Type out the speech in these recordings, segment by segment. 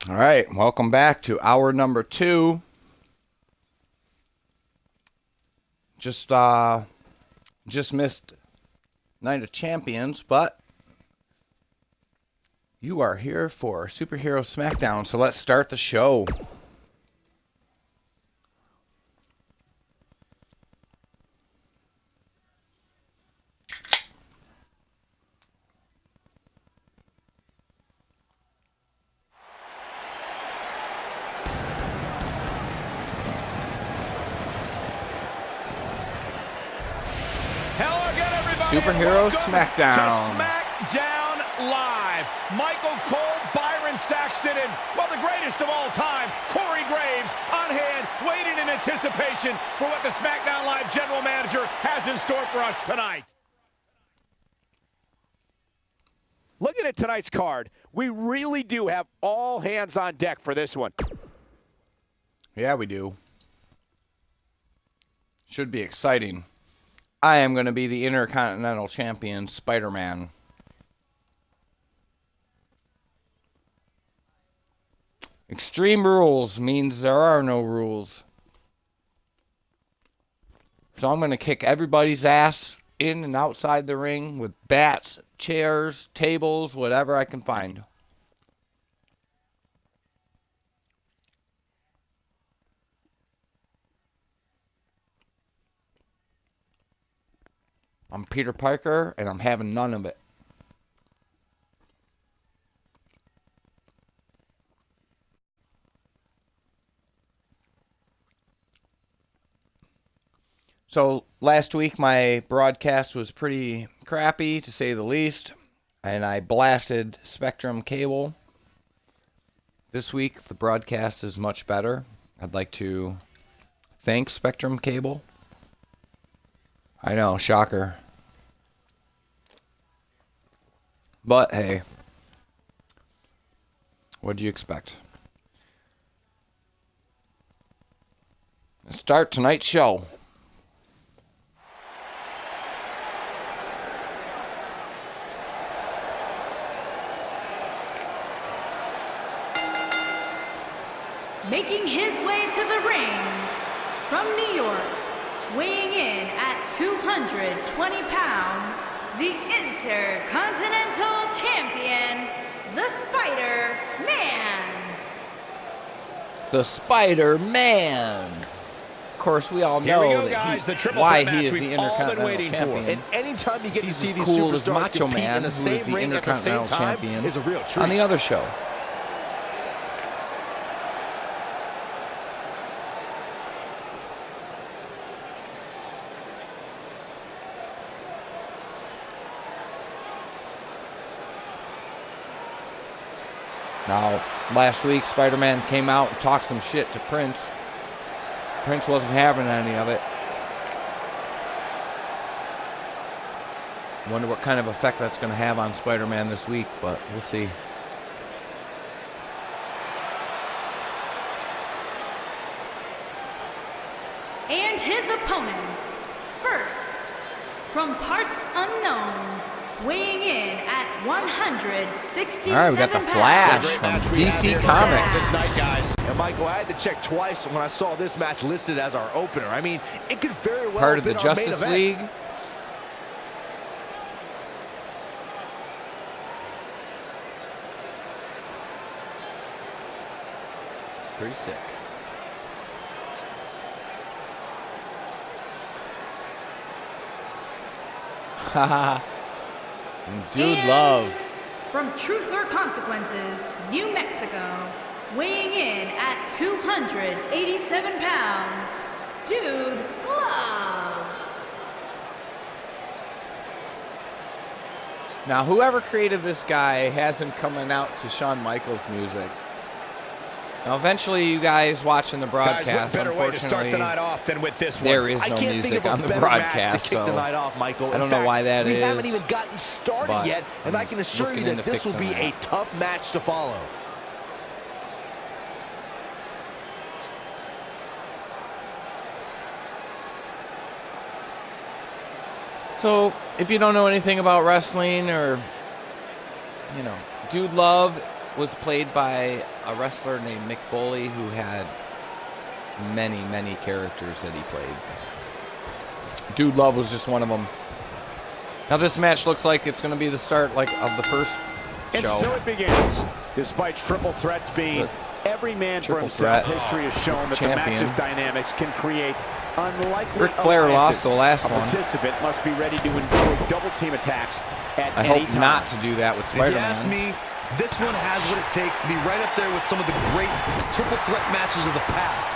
All right, welcome back to hour number 2. Just missed Night of Champions, but you are here for SuperHero Smackdown, so let's start the show. SuperHero Smackdown. To Smackdown Live. Michael Cole, Byron Saxton, and, well, the greatest of all time, Corey Graves, on hand, waiting in anticipation for what the Smackdown Live general manager has in store for us tonight. Looking at tonight's card, we really do have all hands on deck for this one. Yeah, we do. Should be exciting. I am going to be the Intercontinental Champion, Spider-Man. Extreme Rules means there are no rules. So I'm going to kick everybody's ass in and outside the ring with bats, chairs, tables, whatever I can find. I'm Peter Parker, and I'm having none of it. So, last week my broadcast was pretty crappy, to say the least, and I blasted Spectrum cable. This week, the broadcast is much better. I'd like to thank Spectrum cable. I know, shocker. But, hey, what do you expect? Let's start tonight's show. Making his way to the ring from New York, weighing in at 220 pounds, the Intercontinental Champion, the Spider-Man. The Spider-Man. Of course, we all know why he is the Intercontinental Champion. And anytime you get to see these cool as superstars Macho compete Man, in the who same is the ring at the same Intercontinental time, Champion, is a real treat. on the other show. Now, last week, Spider-Man came out and talked some shit to Prince. Prince wasn't having any of it. Wonder what kind of effect that's going to have on Spider-Man this week, but we'll see. And his opponents, first, from parts unknown, weighing in at 167 All right, we got the Flash from DC Comics. This night, guys. And Michael, I had to check twice when I saw this match listed as our opener. I mean, it could very well Part have of the been our main Justice event. League. Pretty sick. Haha. Dude Love. From Truth or Consequences, New Mexico, weighing in at 287 pounds, Dude Love. Now, whoever created this guy has him coming out to Shawn Michaels music. Now, eventually, you guys watching the broadcast, better way to start unfortunately, the night off than with this one. there is I no can't think music of a on the better match broadcast, to kick so the night off, Michael. I don't In know fact, why that we is, haven't even gotten started but yet, and I can assure you looking that into this will be fixing a that. tough match to follow. So, if you don't know anything about wrestling or, you know, Dude Love was played by a wrestler named Mick Foley who had many, many characters that he played. Dude Love was just one of them. Now this match looks like it's going to be the start of the first show. And so it begins. Despite triple threats being every man for himself, history has shown that the match's dynamics can create unlikely Ric Flair lost the last one. A participant must be ready to endure double team attacks at I any hope time. not to do that with Spider-Man. If you ask me, this one has what it takes to be right up there with some of the great triple threat matches of the past,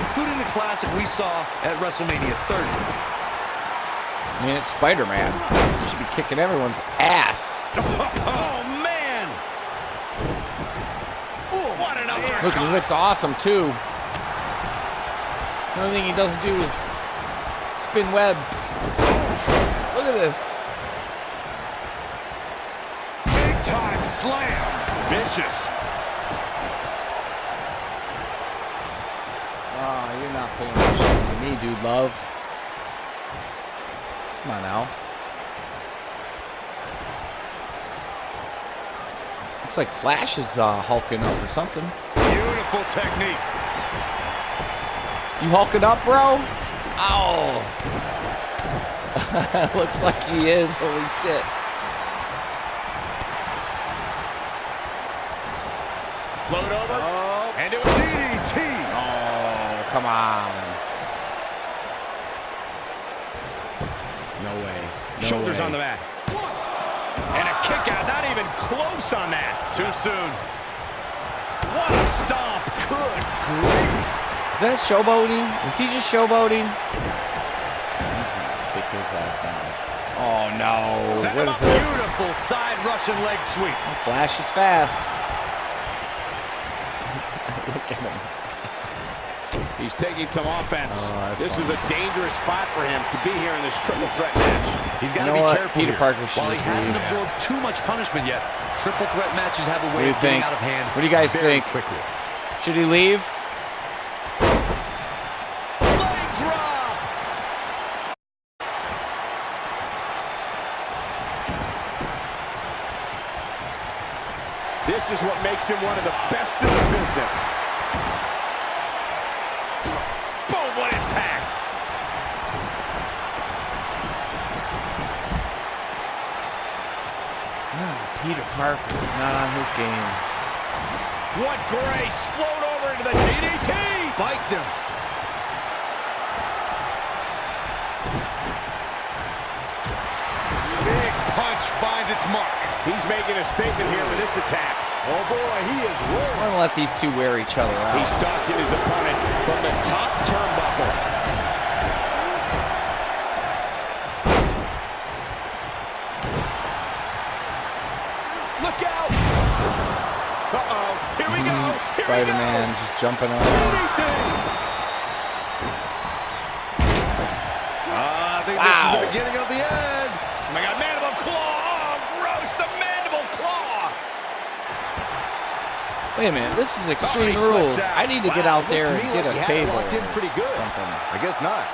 including the classic we saw at WrestleMania 30. I mean, it's Spider-Man. He should be kicking everyone's ass. Oh, man! Ooh, what an uppercut! Look, he looks awesome, too. The only thing he doesn't do is spin webs. Look at this. Big time slam! Vicious. Oh, you're not pulling that shit on me, Dude Love. Come on now. Looks like Flash is hulking up or something. Beautiful technique. You hulking up, bro? Ow. Looks like he is. Holy shit. Float over. And do a DDT. Oh, come on. No way. No Shoulders way. on the mat. And a kick out. Not even close on that. Too soon. What a stomp. Good grief. Is that showboating? Is he just showboating? He's going to kick his ass down. Oh, no. Set What him is up. this? Beautiful side Russian leg sweep. Flash is fast. Look at him. He's taking some offense. Oh, this funny. is a dangerous spot for him to be here in this triple threat match. He's got You to know be what? careful Peter here. Parker should While he just hasn't leave. absorbed too much punishment yet, triple threat matches have a What do way you of getting think? out of hand. What do you guys very think? quickly. Should he leave? Leg drop. This is what makes him one of the best in the business. Boom, what impact. Peter Parker is not on his game. What grace. Float over into the DDT. Spiked him. Big punch finds its mark. He's making a statement here with this attack. Oh boy, he is I rolling. want to let these two wear each other out. He's stalking his opponent from the top turnbuckle. Look out! Uh-oh, here we go! Here Spider-Man we go! just jumping around. DDT! I think this is Wow. the beginning of the end. Oh my God, mandible claw! Oh, gross, the mandible claw! Wait a minute, this is Oh, Extreme he slips Rules. out. I need to get Wow, out there looked and to me get like a he had it table locked in or pretty good. something. I guess not.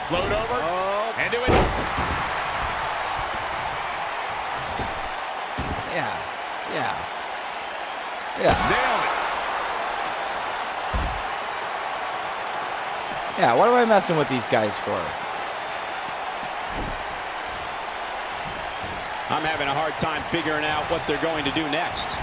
Float over and do it. Yeah. Nailed it. Yeah, what am I messing with these guys for? I'm having a hard time figuring out what they're going to do next.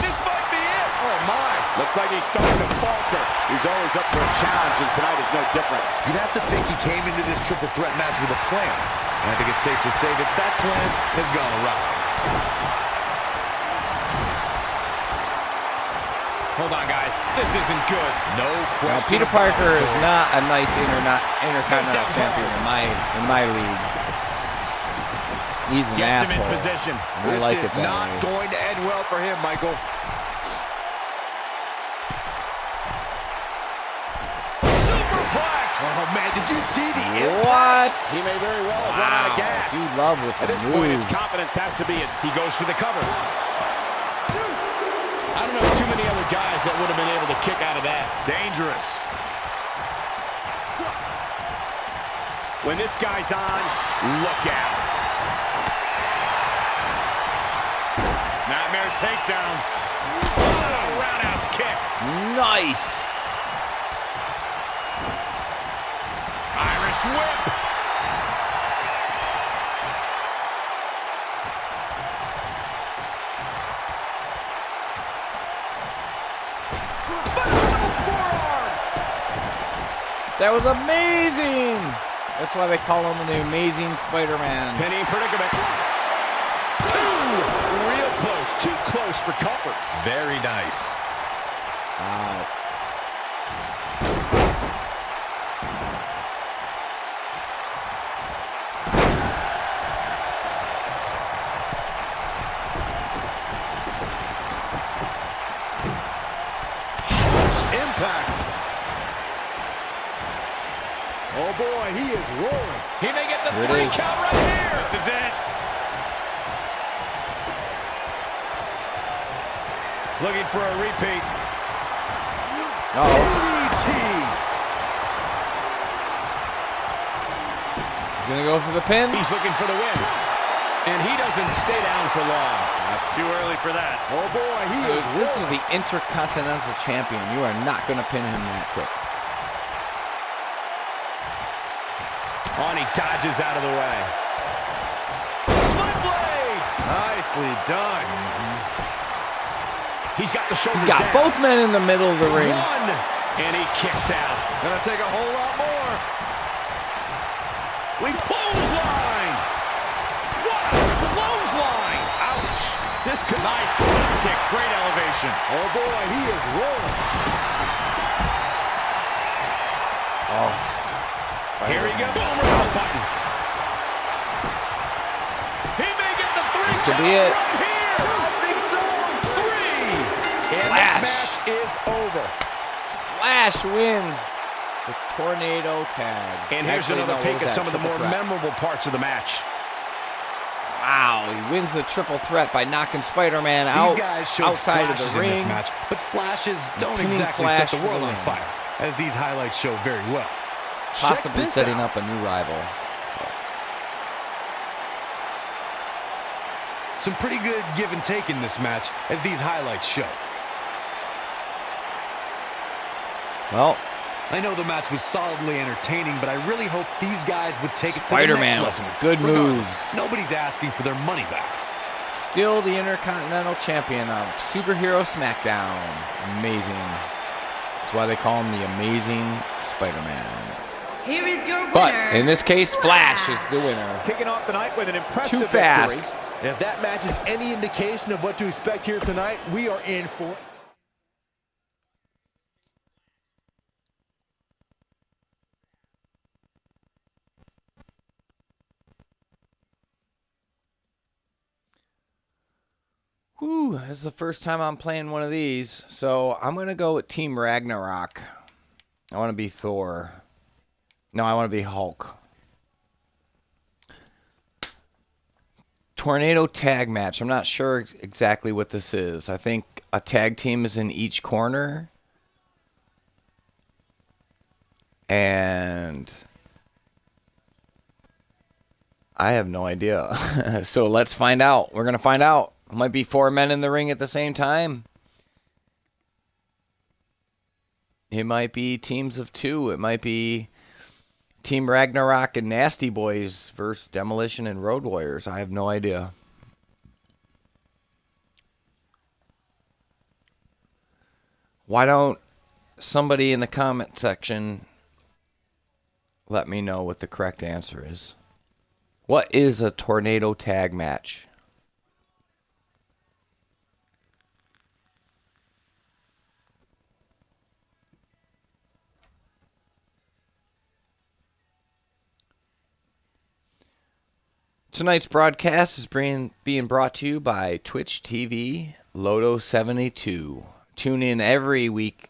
This might be it. Oh, my. Looks like he's starting to falter. He's always up for a challenge, and tonight is no different. You'd have to think he came into this triple threat match with a plan. And I think it's safe to say that that plan has gone awry. Hold on, guys. This isn't good. No Now, question. Peter about Parker it. is not a nice intercontinental champion in my league. He's an Gets him asshole. in position. And I This like is it that not way. going to end well for him, Michael. Superplex! Oh, man, did you see the impact? What? He may very well have run out of gas. Dude Love with At some this point, his moves. confidence has to be it. He goes for the cover. I don't know too many other guys that would have been able to kick out of that. Dangerous. When this guy's on, look out. Snapmare takedown. Oh, roundhouse kick. Nice. Irish whip. Phenomenal forearm. That was amazing. That's why they call him the Amazing Spider-Man. Penny predicament. Real close. Too close for comfort. Very nice. Wow. Impact. Oh boy, he is rolling. He may get the Here it 3 is. count right here. This is it. Looking for a repeat. Uh-oh. DDT. He's going to go for the pin. He's looking for the win. And he doesn't stay down for long. That's too early for that. Oh boy, he is This is the Intercontinental Champion. You are not going to pin him that quick. Oh, and he dodges out of the way. Sling blade. Nicely done. He's got the shoulders He's got down. both men in the middle of the ring. One, and he kicks out. Gonna take a whole lot more. We clothesline. What a clothesline! Ouch! This could nice kick, great elevation. Oh boy, he is rolling. Oh. Here he goes. Boom, button. He may get the 3 This could count be it. right here. I think so. 3. And Flash. this match is over. Flash wins the Tornado Tag. And here's Actually, another no, take what at was some that? of the more Triple threat. memorable parts of the match. Wow, he wins the triple threat by knocking Spider-Man These out guys showed outside of flashes the in this ring. match, but flashes don't pinning exactly Flash set the for the world on win. fire, as these highlights show very well. Possibly setting up a new rival. Some pretty good give and take in this match, as these highlights show. Well, I know the match was solidly entertaining, but I really hope these guys would take it to the Spider-Man next with level. some good Regardless, moves. nobody's asking for their money back. still the Intercontinental Champion of SuperHero Smackdown. Amazing. That's why they call him the Amazing Spider-Man. Here is your winner. But in this case, Flash is the winner. Kicking off the night with an impressive Too fast. victory. And if that match is any indication of what to expect here tonight, we are in for it. Whew, this is the first time I'm playing one of these. So I'm going to go with Team Ragnarok. I want to be Thor. No, I want to be Hulk. Tornado tag match. I'm not sure exactly what this is. I think a tag team is in each corner. And I have no idea. So let's find out. We're going to find out. It might be 4 men in the ring at the same time. It might be teams of 2. It might be Team Ragnarok and Nasty Boys versus Demolition and Road Warriors. I have no idea. Why don't somebody in the comment section let me know what the correct answer is? What is a tornado tag match? Tonight's broadcast is being brought to you by Twitch TV LoDo72. Tune in every week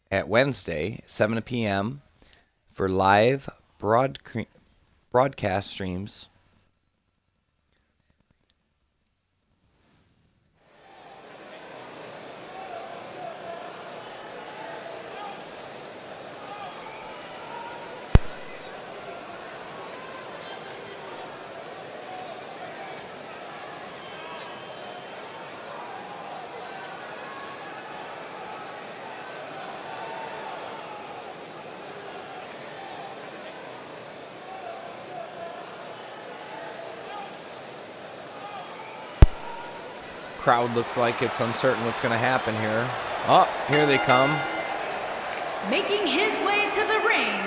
at Wednesday, 7 p.m. for live broadcast streams. crowd looks like it's uncertain what's going to happen here. Oh, here they come. Making his way to the ring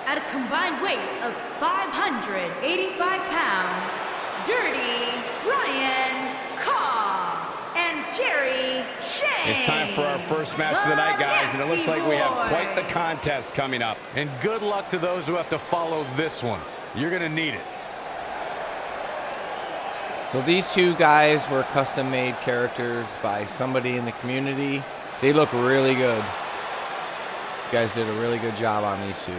at a combined weight of 585 pounds, Dirty Brian Cobb and Jerry Shane. It's time for our first match of the night, guys, and it looks like we have quite the contest coming up. And good luck to those who have to follow this one. You're going to need it. So these two guys were custom-made characters by somebody in the community. They look really good. You guys did a really good job on these two.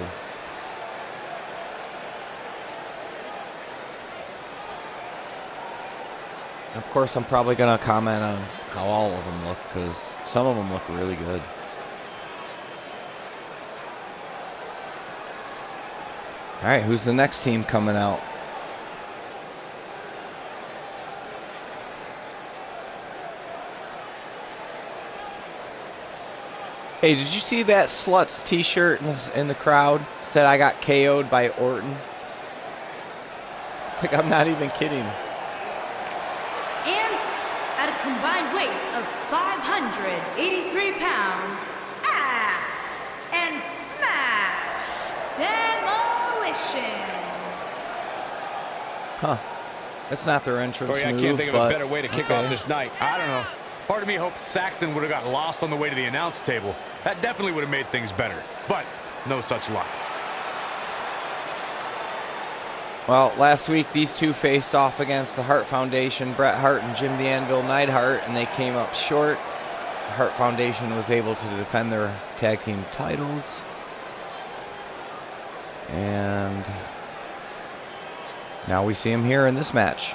Of course, I'm probably going to comment on how all of them look, because some of them look really good. All right, who's the next team coming out? Hey, did you see that Sluts t-shirt in the crowd? Said I got KO'd by Orton. Like, I'm not even kidding. And at a combined weight of 583 pounds, Axe and Smash Demolition. Huh. That's not their entrance Corey, I move, can't think of a better way to kick okay. off this night. I don't know. Part of me hoped Saxton would have got lost on the way to the announce table. That definitely would have made things better. But no such luck. Well, last week these two faced off against the Hart Foundation, Bret Hart and Jim the Anvil Neidhart, and they came up short. The Hart Foundation was able to defend their tag team titles. And now we see them here in this match.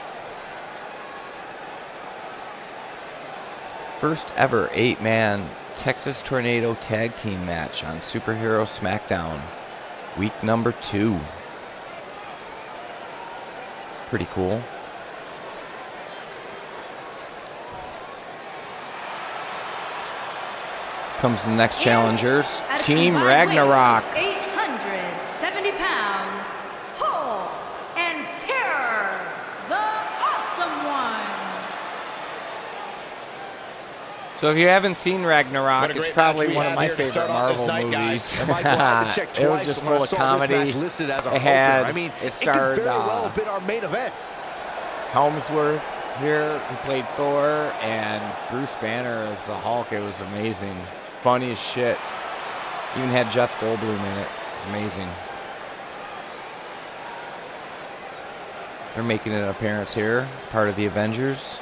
First ever 8-man Texas Tornado tag team match on SuperHero Smackdown, week number 2. Pretty cool. Comes the next challengers, At a Team combined weight of Ragnarok. 870 pounds, Hulk and Terror, the Awesome One. So if you haven't seen Ragnarok, What a it's great probably match we one of have my here to favorite start off this Marvel night, guys. movies. And Michael, I had to check It was twice just when I full of saw this comedy. match listed as a It had, opener. I mean, it starred could very well have been our main event. Helmsworth here, who played Thor, and Bruce Banner as the Hulk. It was amazing. Funny as shit. Even had Jeff Goldblum in it. It was amazing. They're making an appearance here, part of the Avengers.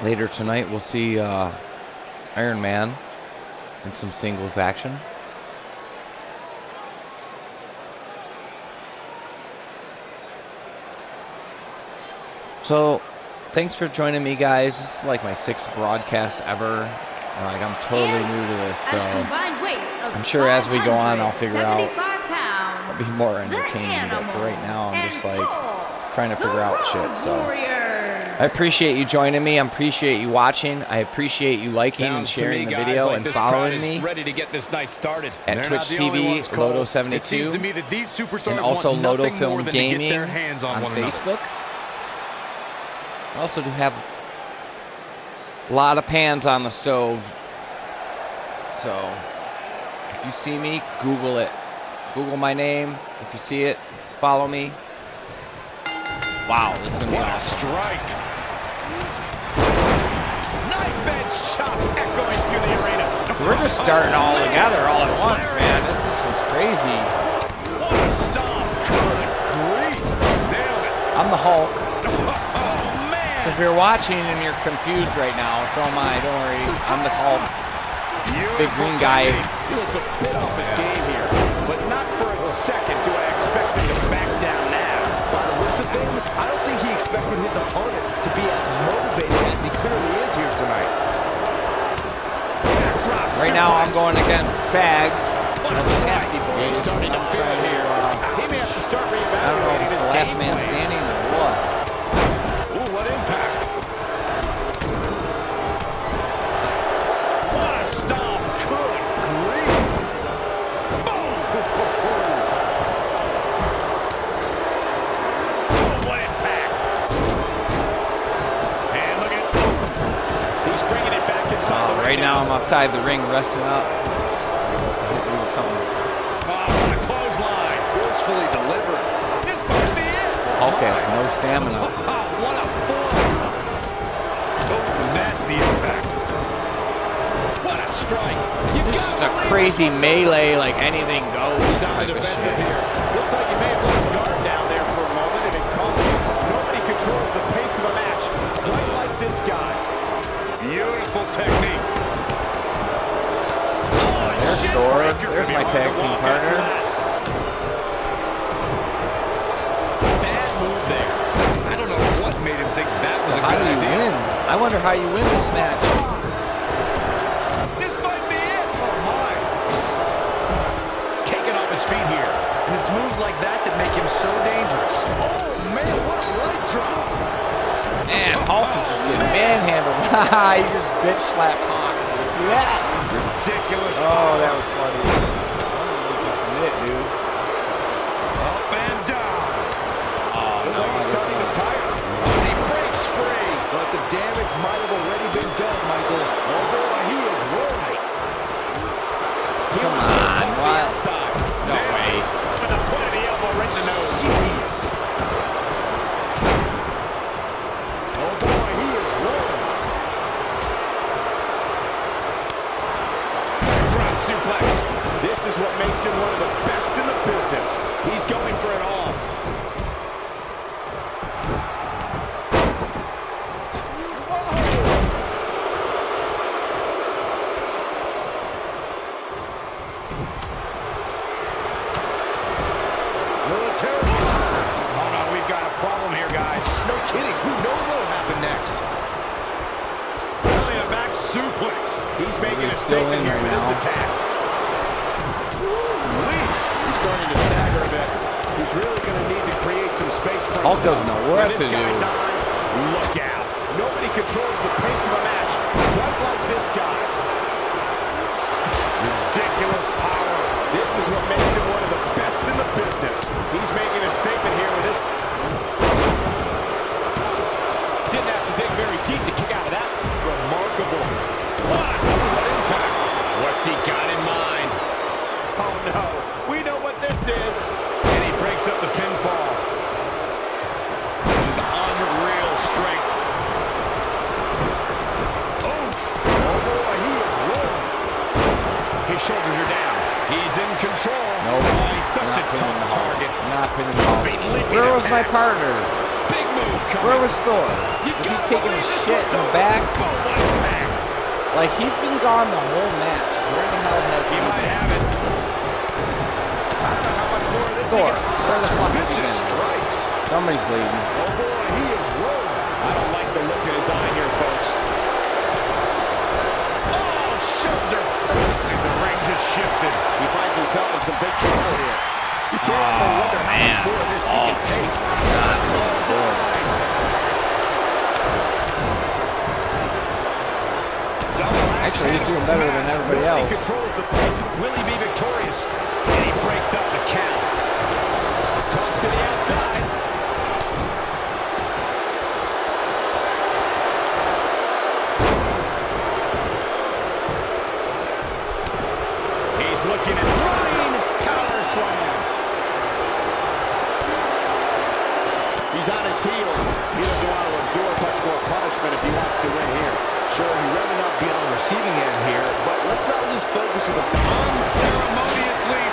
Later tonight, we'll see Iron Man in some singles action. So, thanks for joining me, guys. This is like my 6th broadcast ever. Like, I'm totally new to this, so I'm sure as we go on, I'll figure out. I'll be more entertaining. But for right now, I'm just like trying to figure out shit. So, I appreciate you joining me. I appreciate you watching. I appreciate you liking and sharing the video and following me. Ready to get this night started. At Twitch TV, LoDo72, and also LoDoFilm Gaming on Facebook. I also do have a lot of pans on the stove. So, if you see me, Google it. Google my name. If you see it, follow me. Wow, this is going to be What a awesome. strike. Knife edge chop echoing through the arena. We're just starting all together all at once, man. This is just crazy. What a stomp. Good grief. Nailed it. I'm the Hulk. Oh, man. If you're watching and you're confused right now, so am I. Don't worry. I'm the Hulk. Big green guy. He looks a bit off his game here, but not for a second do I expect him to back down now. By the looks of things, I don't think he expected his opponent to be as motivated as he clearly is here tonight. Right now, I'm going against Fags. That's a nasty boy. He's starting to feel it here. He may have to start I don't know if reevaluating it's his the last game man plan. standing or what. Ooh, what impact. What a stomp. Good grief. Boom. Right now I'm outside the ring resting up. Something. What a clothesline. Forcefully delivered. This might be it. Hulk has no stamina. What a form. Oh, nasty impact. What a strike. You This is gotta a believe crazy this one's melee, like anything goes. He's on the type of defensive shit. here. Looks like he may have let his guard down there for a moment, and it cost him. Nobody controls the pace of a match quite like this guy. Beautiful technique. Oh, There's shit Thor. breaker. There's my Hard tag to team walk partner. after that. Bad move there. I don't know what made him think that was a How good do you idea. win? I wonder how you win this match. This might be it. Oh, my. Taking off his feet here. And it's moves like that that make him so dangerous. Oh, man, what a leg drop. Man, Hulk is just getting manhandled. Haha, he just bitch slapped Hawk. You see that? Ridiculous. Oh, that was funny. I'm gonna make you submit, dude. Up and down. Oh, Looks no, like he's starting to tire. And he breaks free. But the damage might have already been done, Michael. Oh, boy, he is rolling. He Come wants to on, attack the what? outside. No Nailed way. With the point of the elbow right in the nose. Jeez. Oh, boy, he is rolling. Drop suplex. This is what makes him one of the best in the business. He's going for it all. Military. Oh, no, we've got a problem here, guys. No kidding. Who knows what will happen next? Belly to back suplex. He's making a He's still statement in here right with this now. attack. He's starting to stagger a bit. He's really going to need to create some space for Hulk himself. doesn't know what When to this do. guy's on, look out. Nobody controls the pace of a match quite like this guy. Ridiculous power. This is what makes him one of the best in the business. He's making a statement here with this. Didn't have to dig very deep to kick out of that. Remarkable. What impact. What's he got in mind? Oh, no. We know what this is. And he breaks up the pinfall. This is unreal strength. Oh, boy, he is rolling. His shoulders are down. He's in control. Nope. Oh, he's such a Not pinning tough the Hulk. target. Not pinning the Hulk. Leaping Where was my attack. partner? Big move coming. Where was Thor? You Was he gotta taking a believe this shit one's in the over. back? Boom, what impact. Like, he's been gone the whole match. Where the hell has He he might been? have it. I don't know how much more of this he Thor, can- where the fuck has he Vicious been? strikes. Somebody's bleeding. Oh, boy, he is rolling. I don't like the look in his eye here, folks. Oh, shoulder first. The ring just shifted. He finds himself in some big trouble here. You can't Oh, wonder how man. much more of this he Oh, can take. God, Thor. Actually, he's doing better than everybody else. He controls the pace. Will he be victorious? And he breaks up the count. Toss to the outside. He's looking at running counter slam. He's on his heels. He doesn't want to absorb much more punishment if he wants to win here. Sure, he'd rather not be on the receiving end here, but let's not lose focus of the fact. Unceremoniously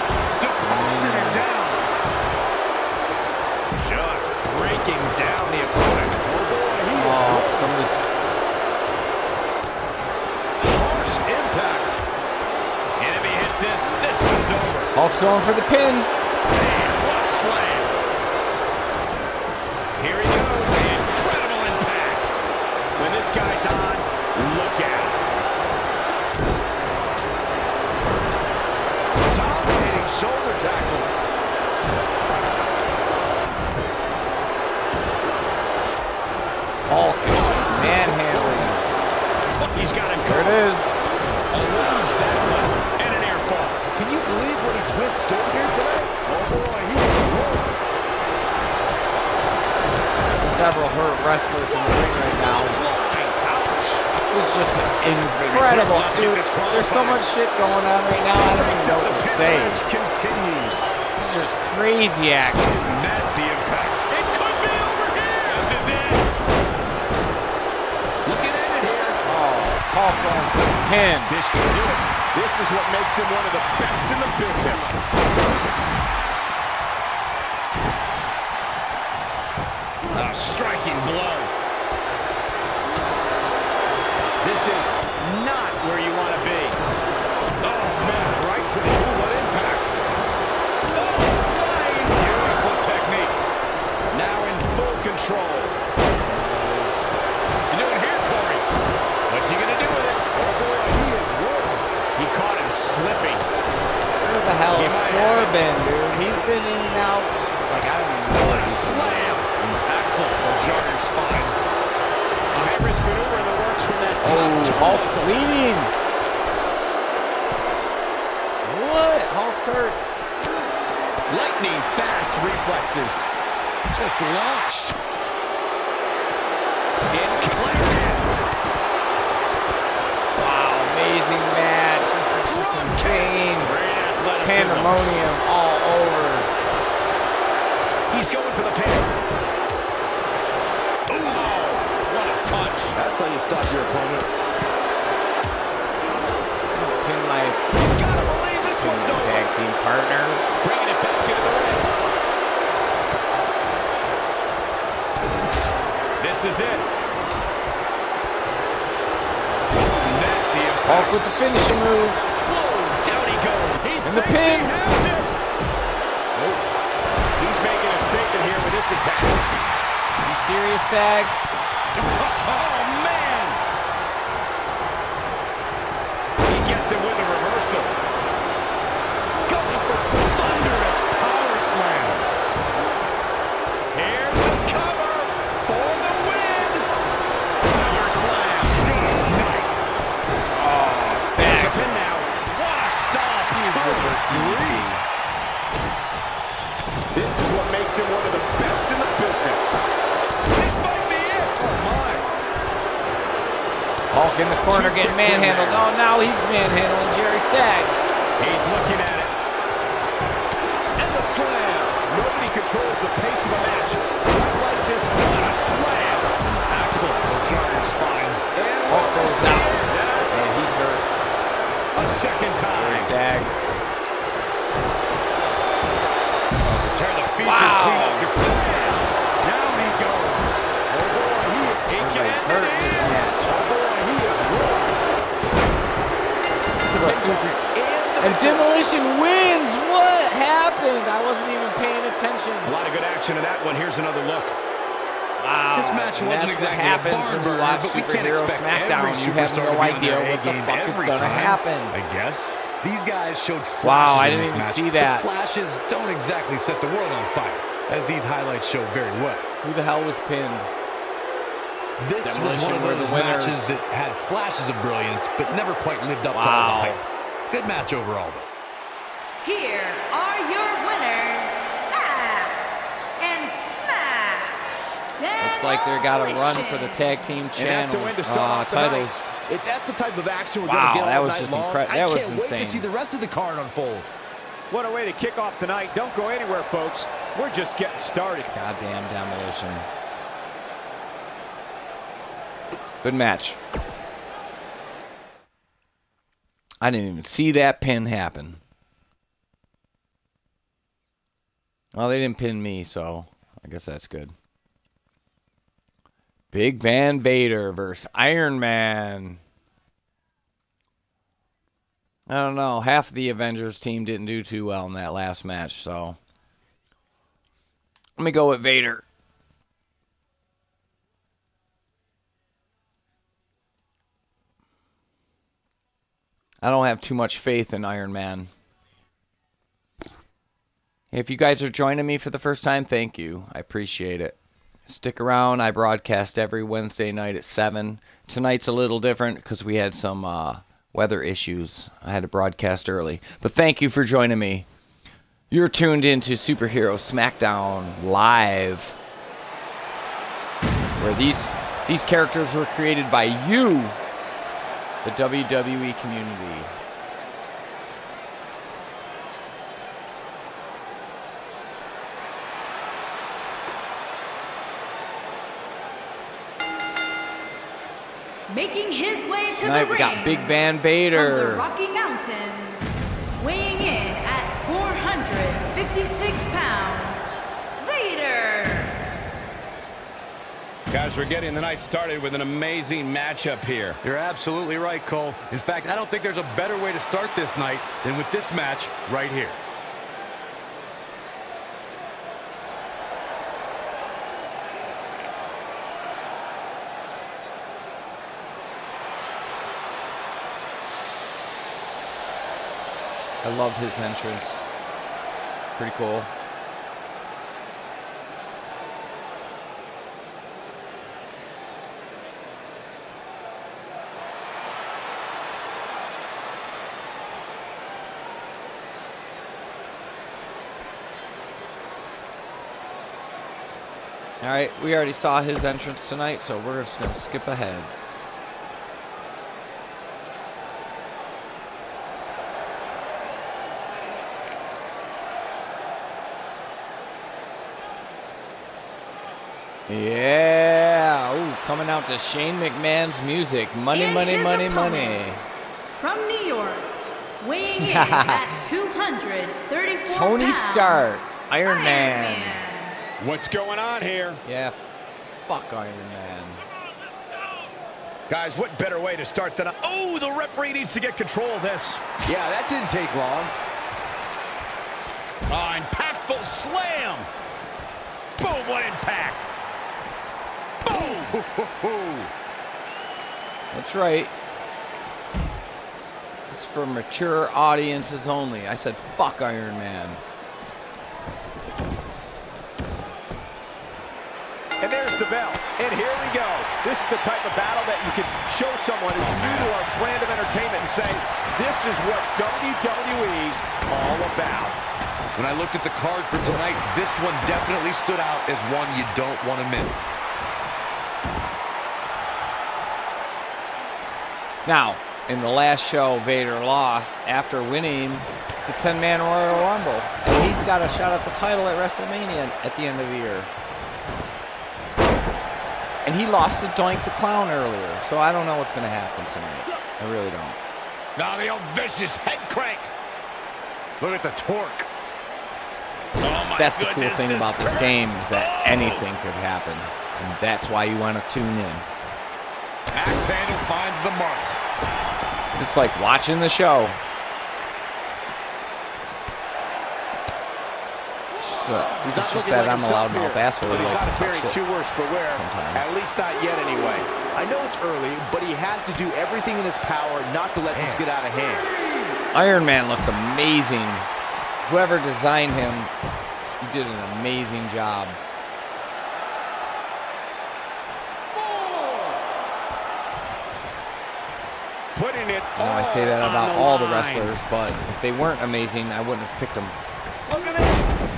deposited down. Just breaking down the opponent. Oh, boy, he is Oh, somebody's... Harsh impact. And if he hits this, this one's over. Hulk's going for the pin. Man, what a slam. Here he goes. Incredible impact. When this guy's on, look out. dominating shoulder tackle. Hulk is just manhandling. He's got him There covered. it is. Lose that one. And an air fall. Can you believe what he's withstood here tonight? Oh, boy, he is rolling. Several hurt wrestlers in the ring right now. Flying. Ouch. This is just incredible, dude. There's so much shit going on right now. I don't even know what to say. Continues. It's just crazy action. And that's the impact. It could be over here. This is it. Looking at it here. Oh, Hulk going for the pin. This can do it. This is what makes him one of the best in the business. A striking blow. This is not where you want to be. Oh, man, right to the what impact. Oh, flying. Beautiful technique. Now in full control. You doing here, Corey? What's he going to do with it? Oh, boy, he is rolling. He caught him slipping. Where the hell is Corbin, dude? He's been in and out. Like, I don't even know what he's doing. Slam. Impactful. Will jar your spine. A high-risk maneuver in the works from that top. Oh, Hulk's leading. What? Hulk's hurt. Lightning fast reflexes. Just launched. In Clarion. Wow, amazing match. This is just insane. Great athleticism. Pandemonium all over. He's going for the pin. Ooh, what a punch. That's how you stop your opponent. Pin my Gotta believe this one's over. tag team partner. Bringing it back into the ring. This is it. Nasty impact. Hulk with the finishing move. Whoa, down he goes. He And the thinks pin. he has it. Nope. He's making a statement here with this attack. You serious, Sags? Oh, man. He gets him with a reversal. Going for thunderous power slam. Here's the cover for the win. Power slam. Good night. Oh, There's a Sags. pin now. What a stop. This is what makes him one of the best in the business. This might be it. Oh, my. Hulk in the corner getting manhandled. Oh, now he's manhandling Jerry Sags. He's looking at it. And the slam. Nobody controls the pace of a match quite like this. What a slam. Impactful. Will jar your spine. And Hulk goes down. Yes. And he's hurt. A second Jerry time. Sags. Tear the features Wow. clean up your plan. Down he goes. Oh boy, he can Everybody's end hurt it in this here. match. Oh boy, he is rolling. The super and Demolition wins. What happened? I wasn't even paying attention. A lot of good action in that one. Here's another look. Wow. This match And wasn't that's what exactly a happens barn when you burner, watch but we can't SuperHero expect Smackdown. every You have superstar to no be on idea their what the A-game fuck is every going to time. happen. I guess. These guys showed flashes Wow, I in didn't this even match, see that. but flashes don't exactly set the world on fire, as these highlights show very well. Who the hell was pinned? This was Demolition one of were those the winners. matches that had flashes of brilliance, but never quite lived up to all Wow. the hype. Good match overall, though. Here are your winners, Axe and Smackdown. Looks like they got a run for the tag team And that's a channel win to start off the titles. If that's the type of action we're Wow, going to get that all was night just long, incredible. I That was can't wait to insane. see the rest of the card unfold. What a way to kick off tonight. Don't go anywhere, folks. We're just getting started. Goddamn Demolition. Good match. I didn't even see that pin happen. Well, they didn't pin me, so I guess that's good. Big Van Vader versus Iron Man. I don't know. Half of the Avengers team didn't do too well in that last match, so let me go with Vader. I don't have too much faith in Iron Man. If you guys are joining me for the first time, thank you. I appreciate it. Stick around. I broadcast every Wednesday night at 7. Tonight's a little different because we had some weather issues. I had to broadcast early. But thank you for joining me. You're tuned into SuperHero Smackdown Live, where these characters were created by you, the WWE community. Making his way to Tonight the we ring got Big Van from Vader. the Rocky Mountains, weighing in at 456 pounds, Vader. Guys, we're getting the night started with an amazing matchup here. You're absolutely right, Cole. In fact, I don't think there's a better way to start this night than with this match right here. I love his entrance. Pretty cool. All right, we already saw his entrance tonight, so we're just going to skip ahead. Yeah. Ooh, coming out to Shane McMahon's music. Money, And money, his money, opponent, money. From New York, weighing in at 234 Tony pounds, Stark, Iron Man. What's going on here? Yeah, fuck Iron Man. Guys, what better way to start than oh, the referee needs to get control of this. Yeah, that didn't take long. Oh, impactful slam. Boom, what impact. Boom. That's right. This is for mature audiences only. I said fuck Iron Man. And there's the bell. And here we go. This is the type of battle that you can show someone who's new to our brand of entertainment and say, this is what WWE's all about. When I looked at the card for tonight, this one definitely stood out as one you don't want to miss. Now, in the last show, Vader lost after winning the 10-man Royal Rumble. And he's got a shot at the title at WrestleMania at the end of the year. And he lost to Doink the Clown earlier. So I don't know what's going to happen tonight. I really don't. Now the old vicious head crank. Look at the torque. Oh my That's the cool goodness, thing about this hurts. game is that anything could happen. And that's why you want to tune in. Axe handle finds the mark. It's just like watching the show. He's It's not just looking that like I'm allowed himself mouth here, asshole but he's likes to not talk appearing shit. too worse for wear. sometimes. At least not yet, anyway. I know it's early, but he has to do everything in his power not to let this get out of hand. Iron Man looks amazing. Whoever designed him, he did an amazing job. Putting it I know I say that all about on the all the line. wrestlers, but if they weren't amazing, I wouldn't have picked them. Look at this.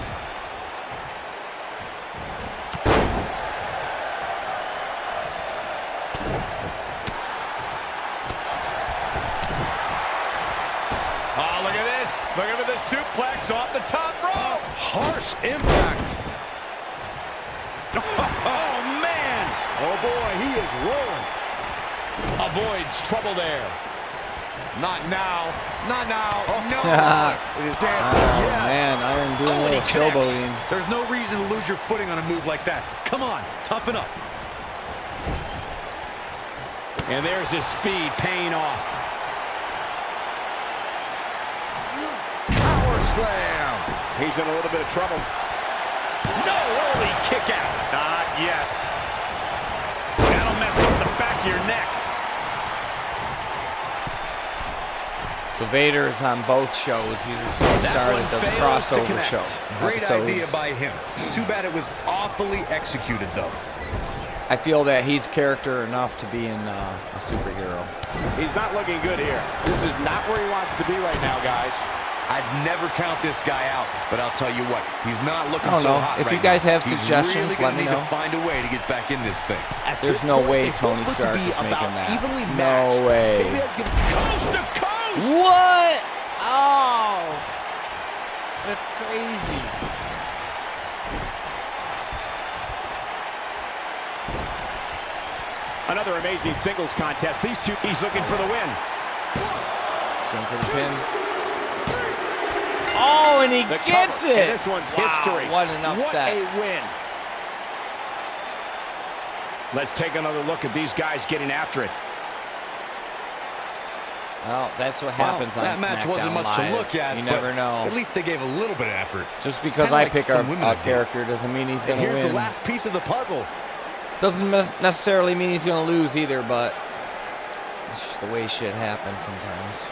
Oh, look at this. Look at the suplex off the top rope. Harsh impact. Oh, man. Oh, boy, he is rolling. Avoids trouble there. Not now. Not now. No. Oh, It is dancing. Yes. man, Iron doing Oh, a and little he connects. showboating. There's no reason to lose your footing on a move like that. Come on, toughen up. And there's his speed paying off. Power slam. He's in a little bit of trouble. No early kick out. Not yet. That'll mess up the back of your neck. So Vader is on both shows. He's a superstar that does crossover show. Great episodes. idea by him. Too bad it was awfully executed, though. I feel that he's character enough to be in a superhero. He's not looking good here. This is not where he wants to be right now, guys. I'd never count this guy out, but I'll tell you what, he's not looking so hot if right you guys now. have suggestions, He's let really me need know. to find a way to get back in this thing. There's no way Tony Stark is making that. No way. Coast to coast. What? Oh, that's crazy. Another amazing singles contest. These two, he's looking for the win. Going for the pin. Oh, and he gets cover. it. And this one's history. What an upset. What a win. Let's take another look at these guys getting after it. Well, that's what happens on that match wasn't Smackdown much Live. to look at. You but never know. At least they gave a little bit of effort. Just because Kinda I like pick some women a do. character doesn't mean he's going to Here's win. the last piece of the puzzle. Doesn't necessarily mean he's going to lose either, but it's just the way shit happens sometimes.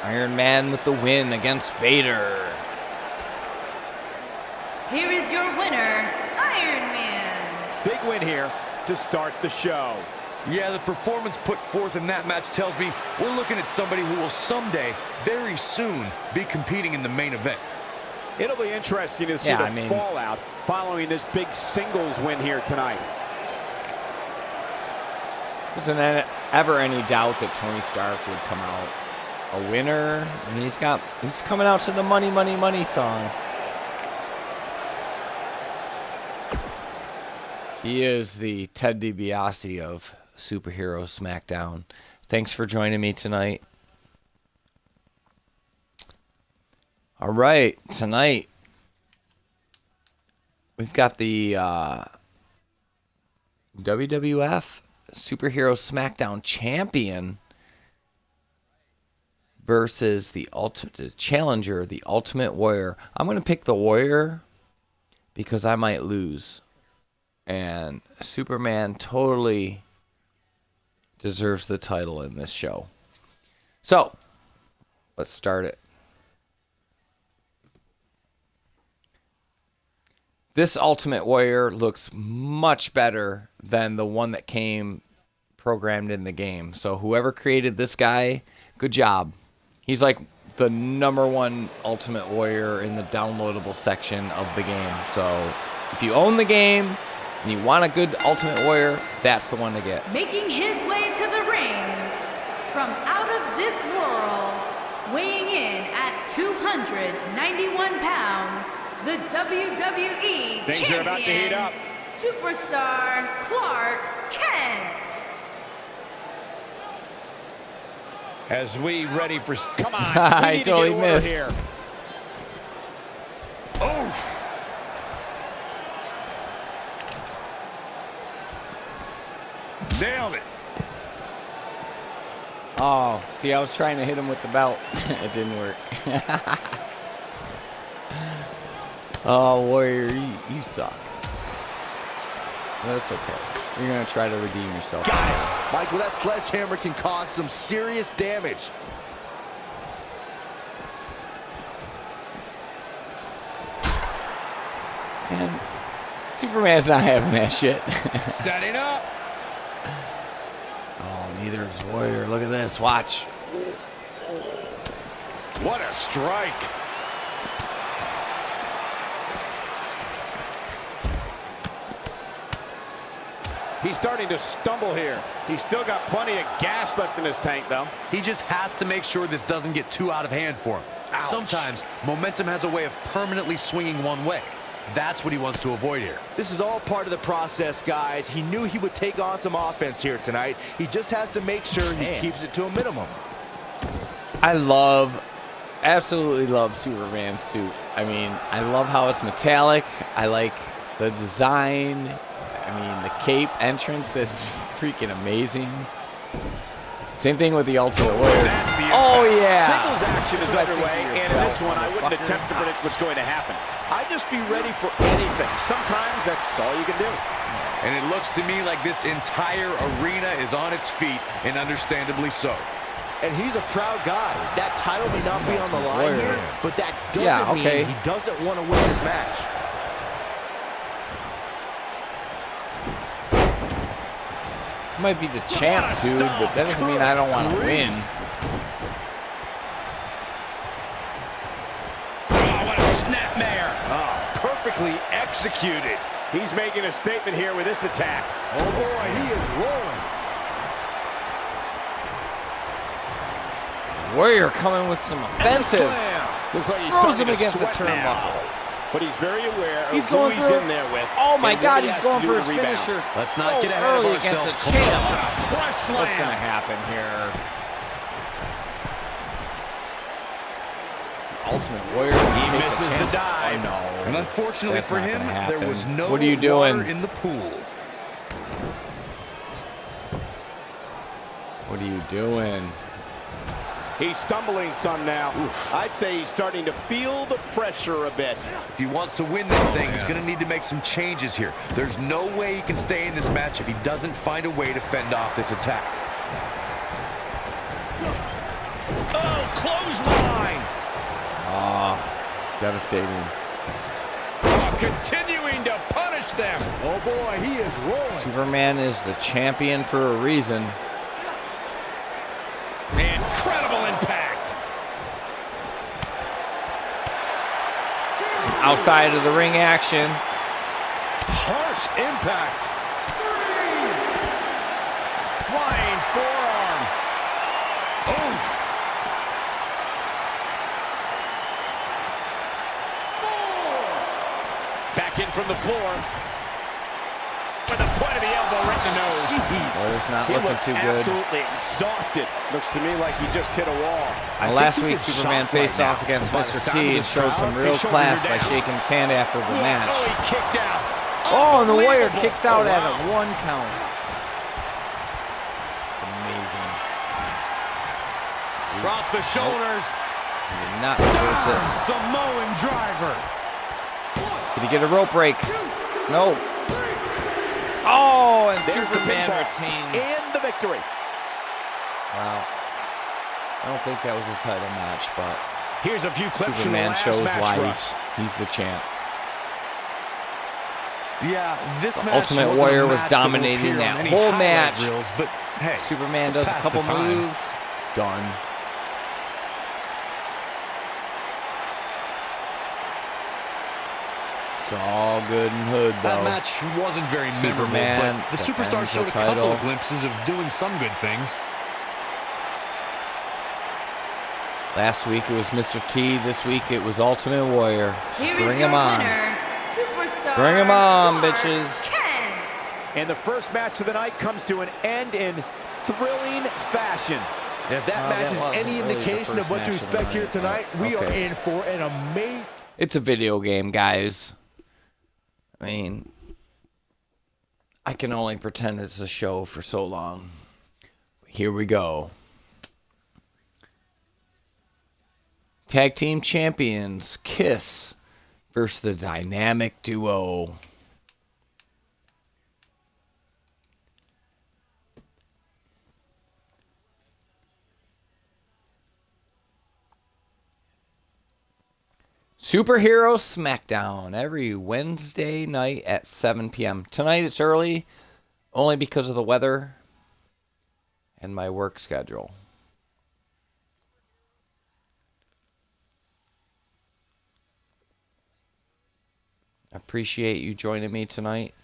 Iron Man with the win against Vader. Here is your winner, Iron Man. Big win here to start the show. Yeah, the performance put forth in that match tells me we're looking at somebody who will someday, very soon, be competing in the main event. It'll be interesting to see the fallout following this big singles win here tonight. Wasn't ever any doubt that Tony Stark would come out a winner, and he's coming out to the money, money, money song. He is the Ted DiBiase of SuperHero Smackdown. Thanks for joining me tonight. All right, tonight we've got the WWF SuperHero Smackdown champion versus the challenger, the Ultimate Warrior. I'm going to pick the Warrior because I might lose. And Superman totally deserves the title in this show. So, let's start it. This Ultimate Warrior looks much better than the one that came programmed in the game. So whoever created this guy, good job. He's like the #1 Ultimate Warrior in the downloadable section of the game. So if you own the game and you want a good Ultimate Warrior, that's the one to get. Making his way to the ring from out of this world, weighing in at 291 pounds, the WWE Things champion, are about to heat up. Superstar Clark Kent. As we ready for... Come on, I we need totally to get order missed. here. Oh! Nailed it. Oh, see, I was trying to hit him with the belt. It didn't work. Oh, Warrior, you suck. That's okay. You're going to try to redeem yourself. Got it. Michael, that sledgehammer can cause some serious damage. Man, Superman's not having that shit. Setting up. Oh, neither is Warrior. Look at this. Watch. What a strike. He's starting to stumble here. He's still got plenty of gas left in his tank, though. He just has to make sure this doesn't get too out of hand for him. Ouch. Sometimes momentum has a way of permanently swinging one way. That's what he wants to avoid here. This is all part of the process, guys. He knew he would take on some offense here tonight. He just has to make sure he keeps it to a minimum. Absolutely love Superman's suit. I mean, I love how it's metallic. I like the design. I mean, the cape entrance is freaking amazing. Same thing with the Ultimate Warrior. Oh, yeah. Singles action is underway, and in this one, I wouldn't attempt to predict what's going to happen. I'd just be ready for anything. Sometimes that's all you can do. And it looks to me like this entire arena is on its feet, and understandably so. And he's a proud guy. That title may not be on the line here, but that doesn't mean he doesn't want to win this match. Might be the champ, dude, but that doesn't mean I don't want to win. executed. He's making a statement here with this attack. Oh boy, he is rolling. Warrior coming with some offensive. Looks like he's Throws starting him to against the sweat now. turnbuckle. But he's very aware of He's who going he's through. in there with. Oh my and God, what he he's has to going do for to his rebound. finisher. Let's not so get ahead of early ourselves. against the champ. Press slam. What's going to happen here? Ultimate Warrior. He misses the dive. Oh, no. And unfortunately That's for not him, gonna happen. there was no What are you doing? water in the pool. What are you doing? He's stumbling some now. I'd say he's starting to feel the pressure a bit. If he wants to win this thing, he's going to need to make some changes here. There's no way he can stay in this match if he doesn't find a way to fend off this attack. Oh, clothesline. Devastating. Oh, continuing to punish them. Oh boy, he is rolling. Superman is the champion for a reason. Incredible impact. Some outside of the ring action. Harsh impact. Flying forearm. Oof. Back in from the floor. With the point of the elbow right in the nose. Warrior's not He looking looks too good. absolutely exhausted. Looks to me like he just hit a wall. Last think week, he's Superman shocked right faced off now against by the Mr. sound T of and this showed crowd. some His real shoulders class are by down. shaking his hand after the match. Oh, he kicked out. Oh, and the Warrior Unbelievable. kicks out Oh, at wow. a 1 count. Amazing. Across the shoulders. He did not reverse it. Samoan driver. Did he get a rope break? No. Oh, and There's the Superman pinfall. retains. And the victory. Wow. I don't think that was his title match, but Here's a few clips Superman from the shows last match why for us. he's the champ. Yeah, this The match Ultimate wasn't a Warrior was match that will dominating appear on that any whole highlight match. reels, but hey, Superman does a passed couple the time. moves. Done. It's all good and hood, though. that match wasn't very memorable, Superman but the superstar defends the showed a couple title. of glimpses of doing some good things. Last week it was Mr. T. This week it was Ultimate Warrior. Here Bring is your him on. winner, Superstar Bring him on, Clark bitches. Kent. And the first match of the night comes to an end in thrilling fashion. And if that Well, match that is wasn't any really the indication of first what to match of the expect here night, tonight, but we are okay. in for an amazing... It's a video game, guys. I mean, I can only pretend it's a show for so long. Here we go. Tag Team Champions, Kiss versus the Dynamic Duo. SuperHero Smackdown every Wednesday night at 7 p.m. Tonight it's early, only because of the weather and my work schedule. I appreciate you joining me tonight.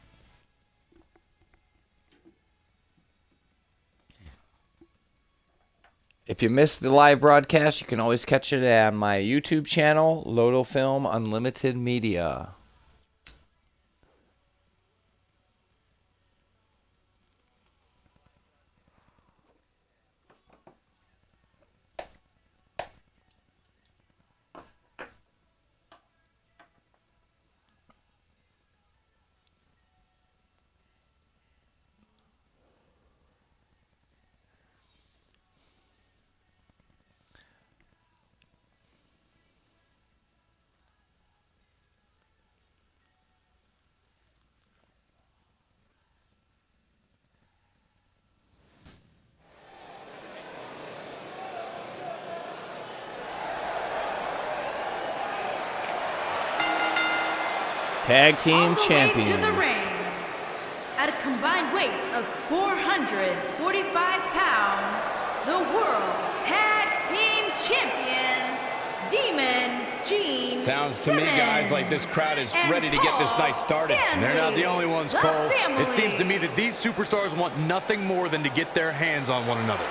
If you missed the live broadcast, you can always catch it on my YouTube channel, LoDoFilm Unlimited Media. Tag Team All the way Champions. to the ring. At a combined weight of 445 pounds, the World Tag Team Champions, Demon Gene Sounds to me, guys, like this crowd is and ready to get this night started. Stanley, They're not the only ones, the Cole. family. It seems to me that these superstars want nothing more than to get their hands on one another.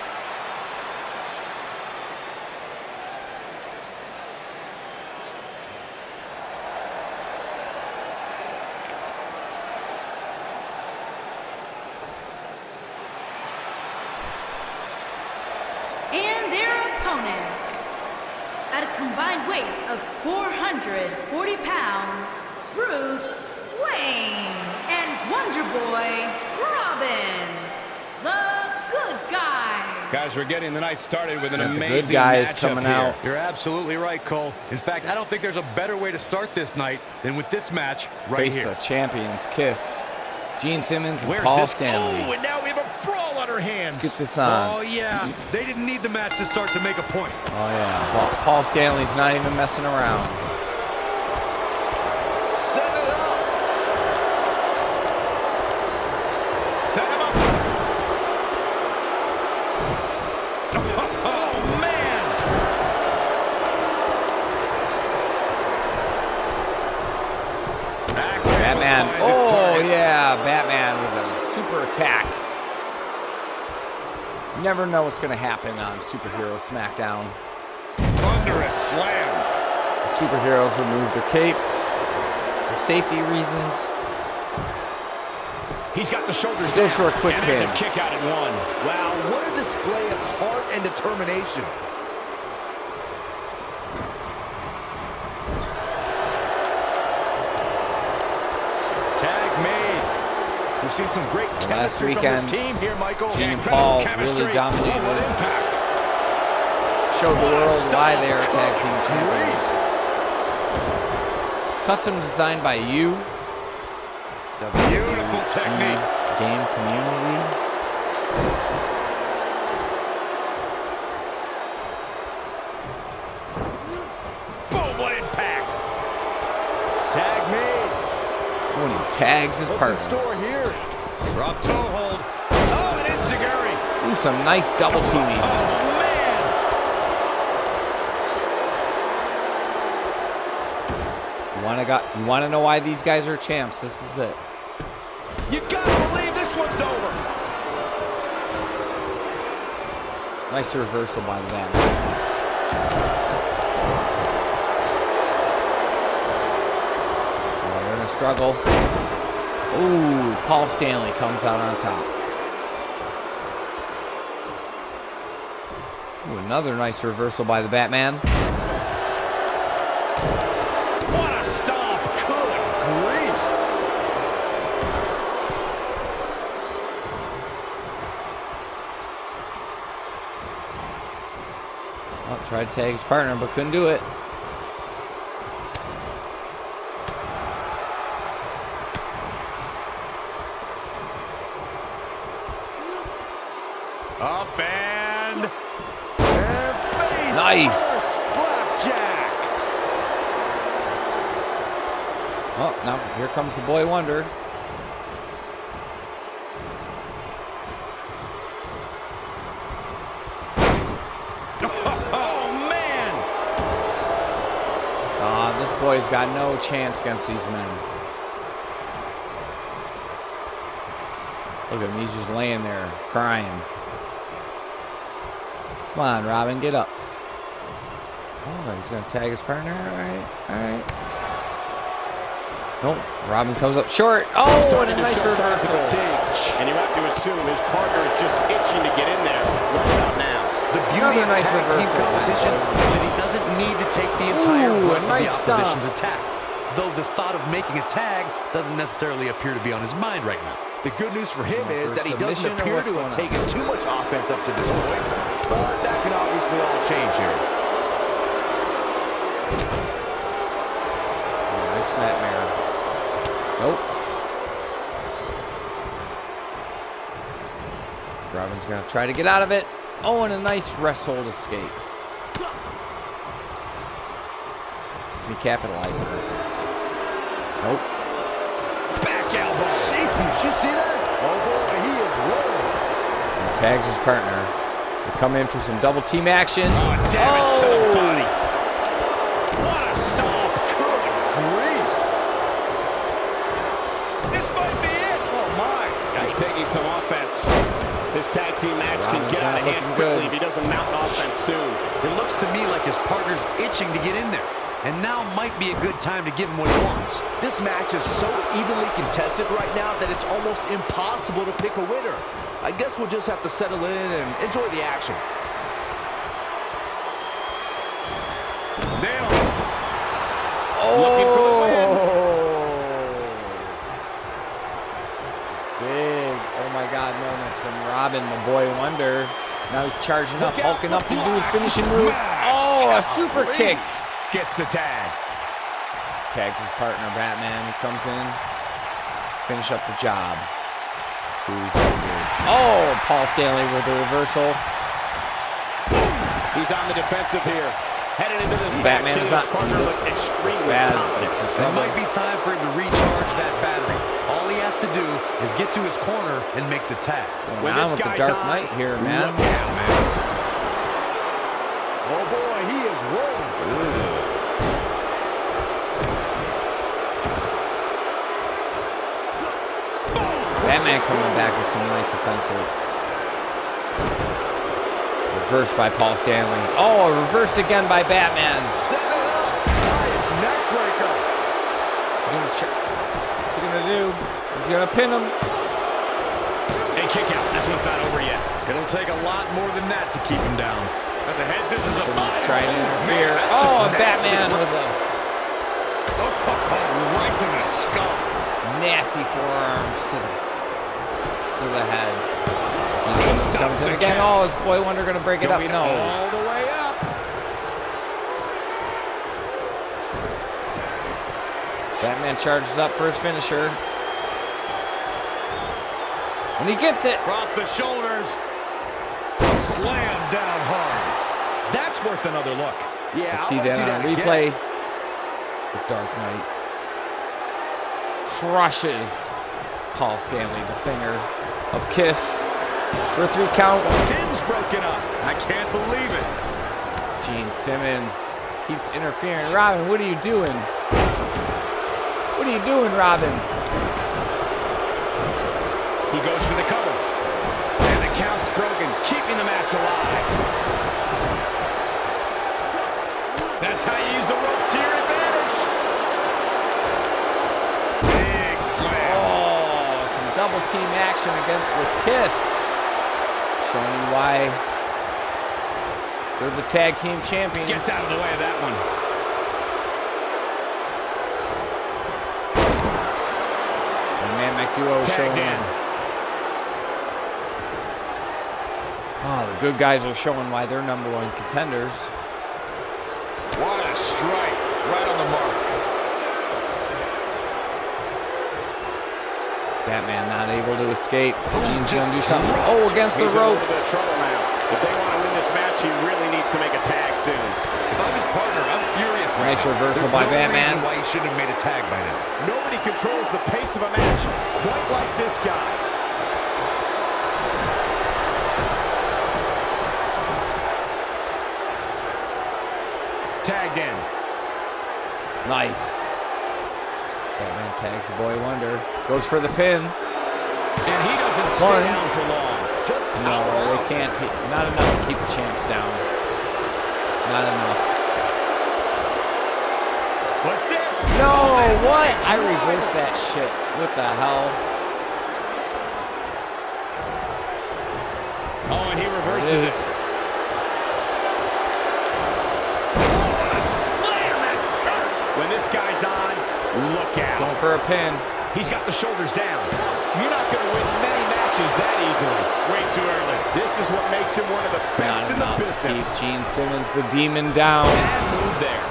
And their opponents, at a combined weight of 440 pounds, Bruce Wayne and Wonder Boy Robbins, the good guy. Guys, we're getting the night started with an Got the amazing good guys matchup coming here. out. You're absolutely right, Cole. In fact, I don't think there's a better way to start this night than with this match right Face here. the champions kiss. Gene Simmons and Where's Paul this? Stanley. Oh, and now we have a brawl on our hands. Let's get this on. Oh, yeah. They didn't need the match to start to make a point. Oh yeah, Paul Stanley's not even messing around. Set it up. Set him up. Oh, man. Batman. Oh yeah, Batman with a super attack. You never know what's going to happen on SuperHero Smackdown. Thunderous slam. The superheroes remove their capes for safety reasons. He's got the shoulders Goes down. for a quick and there's pin. a kick out at one. Wow, what a display of heart and determination. Tag made. We've seen some great Last chemistry from this weekend, team here, Michael. Gene and Incredible Paul chemistry. really dominated. Oh, what impact. Showed the What a world why stomp. they are tag team Good champions. Custom designed by you. Beautiful technique. Game community. Boom, what impact. Tag made. When he tags his What's in partner. store here? Drop toe hold. Oh, and Enziguri. Ooh, some nice double teaming. Oh, man. You want to know why these guys are champs? This is it. You gotta believe this one's over. Nice reversal by the man. Oh, they're in a struggle. Ooh, Paul Stanley comes out on top. Ooh, another nice reversal by the Batman. What a stomp. Good grief. Oh, tried to tag his partner, but couldn't do it. Up and face Nice. first, flapjack. Oh, now here comes the boy wonder. Oh, man. This boy's got no chance against these men. Look at him, he's just laying there crying. Come on, Robin, get up. Oh, he's gonna tag his partner. All right. Nope, Robin comes up short. Oh, Starting and a to nice show signs of reversal. fatigue, and you have to assume his partner is just itching to get in there right about now. The beauty Another of nice tag team reversal. competition is that he doesn't need to take the entire Ooh, brunt a of nice the opposition's stomp. attack. Though the thought of making a tag doesn't necessarily appear to be on his mind right now. The good news for him is that he Submission doesn't or appear what's to going have on? taken too much offense up to this point. But that can obviously all change here. Oh, nice snapmare. Nope. Robin's gonna try to get out of it. Oh, and a nice rest hold escape. Can he capitalize on it? Nope. Back elbow. Did you see that? Oh boy, he is rolling. He tags his partner. They come in for some double team action. Oh, damage to the body. What a taking some offense. This tag team match can Roman's get out of not hand looking quickly good. if he doesn't mount an offense soon. It looks to me like his partner's itching to get in there. And now might be a good time to give him what he wants. This match is so evenly contested right now that it's almost impossible to pick a winner. I guess we'll just have to settle in and enjoy the action. Nailed it. Looking for the win. Big, oh my God, moment from Robin, the boy wonder. Now he's charging up, hulking up to do his finishing move. Oh, a super kick. Gets the tag. Tags his partner, Batman, who comes in. Finish up the job. See what he's going to do. Oh, Paul Stanley with the reversal. He's on the defensive here. Headed into this Batman match, is his not partner looks extremely bad. confident. It's in It trouble. might be time for him to recharge that battery. All he has to do is get to his corner and make the tag. Going When on this with the guy's Dark on, Knight here, man. look out, man. Oh boy, he is rolling. Batman coming back with some nice offensive. Reversed by Paul Stanley. Oh, reversed again by Batman. Set it up. Nice neck breaker. What's he gonna do? He's gonna pin him. And kick out. This one's not over yet. It'll take a lot more than that to keep him down. But the head scissors So applied. he's trying to interfere. Man, that's Oh, just and Batman nasty. with a Right to the skull. nasty forearms to the head. He Stops comes in the again. count. Oh, is Boy Wonder gonna break it up? Going No. all the way up. Batman charges up for his finisher. And he gets it. Across the shoulders. Slam down hard. That's worth another look. Yeah, Let's I see wanna that on again. replay. The Dark Knight crushes Paul Stanley, the singer of Kiss, for a 3 count. Pin's broken up. I can't believe it. Gene Simmons keeps interfering. Robin, what are you doing? What are you doing, Robin? He goes for the cover. And the count's broken, keeping the match alive. That's how you use the ropes to your advantage. Big slam. Oh, some double team action against with Kiss. Showing you why they're the tag team champions. Gets out of the way of that one. And Man McDuo showing Tagged in. Oh, the good guys are showing why they're #1 contenders. What a strike. Right on the mark. Batman not able to escape. Gene's gonna do something. Oh, against the He's in a little ropes. bit of trouble now. If they want to win this match, he really needs to make a tag soon. If I'm his partner, I'm furious right Nice now. reversal There's by no Batman. reason why he shouldn't have made a tag by now. Nobody controls the pace of a match quite like this guy. Tagged in. Nice. Batman tags the Boy Wonder. Goes for the pin. And he doesn't stay One. down for long. Just No, power they out. can't. Not enough to keep the champs down. Not enough. What's this? No, what? I reversed that shit. What the hell? Oh, and he There reverses it it. is. What a slam that hurt. When this guy's on, look out. Going for a pin. He's got the shoulders down. You're not going to win many matches that easily. Way too early. This is what makes him one of the Not best in the enough to business. keep Gene Simmons, the demon, down. Bad move there.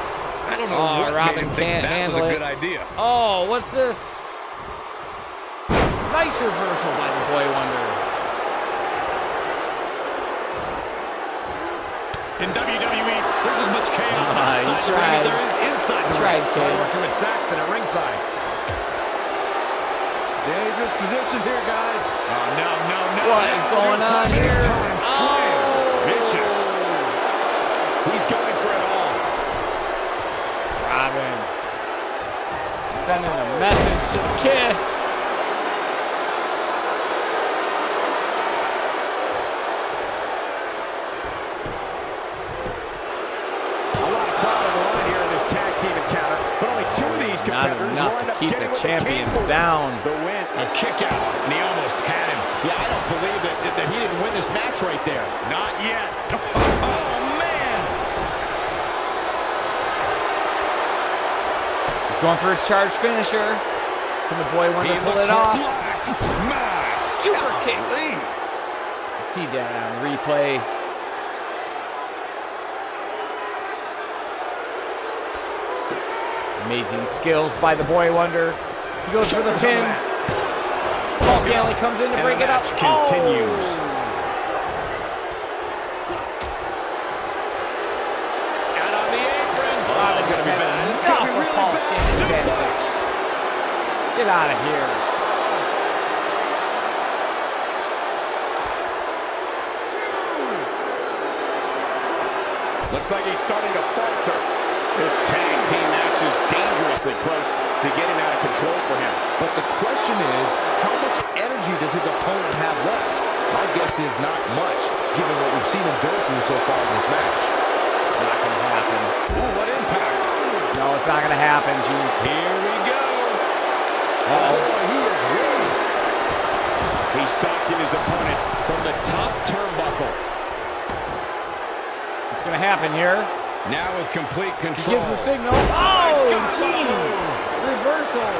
I don't know Oh, what Robin made him think can't that was handle a it. good idea. Oh, what's this? Nice reversal by the Boy Wonder. In WWE, there's as much chaos You outside the ring tried. as there is inside the Tried, ring. kid. Working with Saxton at ringside. Dangerous position here, guys. Oh, no, no, no. What is going on here? Time slam. Vicious. He's going for it all. Robin sending a message to Kiss. keep the champions down. The win, a kick out, and he almost had him. Yeah, I don't believe that he didn't win this match right there. Not yet. Oh, man. He's going for his charge finisher. Can the boy Wonder pull it off? Nice. Super kick. See that on replay. Amazing skills by the boy Wonder. He goes for the pin. Paul Stanley comes in to break it up. Continues. Out on the apron. Oh, it's gonna be bad. It's gonna be really bad. Get out of here. Looks like he's starting to falter. This tag team match is dangerously close to getting out of control for him. But the question is, how much energy does his opponent have left? My guess is not much, given what we've seen him go through so far in this match. Not gonna happen. Ooh, what impact. No, it's not gonna happen, Gene. Here we go. Uh-oh. He is ready. He's stalking his opponent from the top turnbuckle. It's gonna happen here. Now with complete He control. gives a signal. Oh, Gene! Reversal.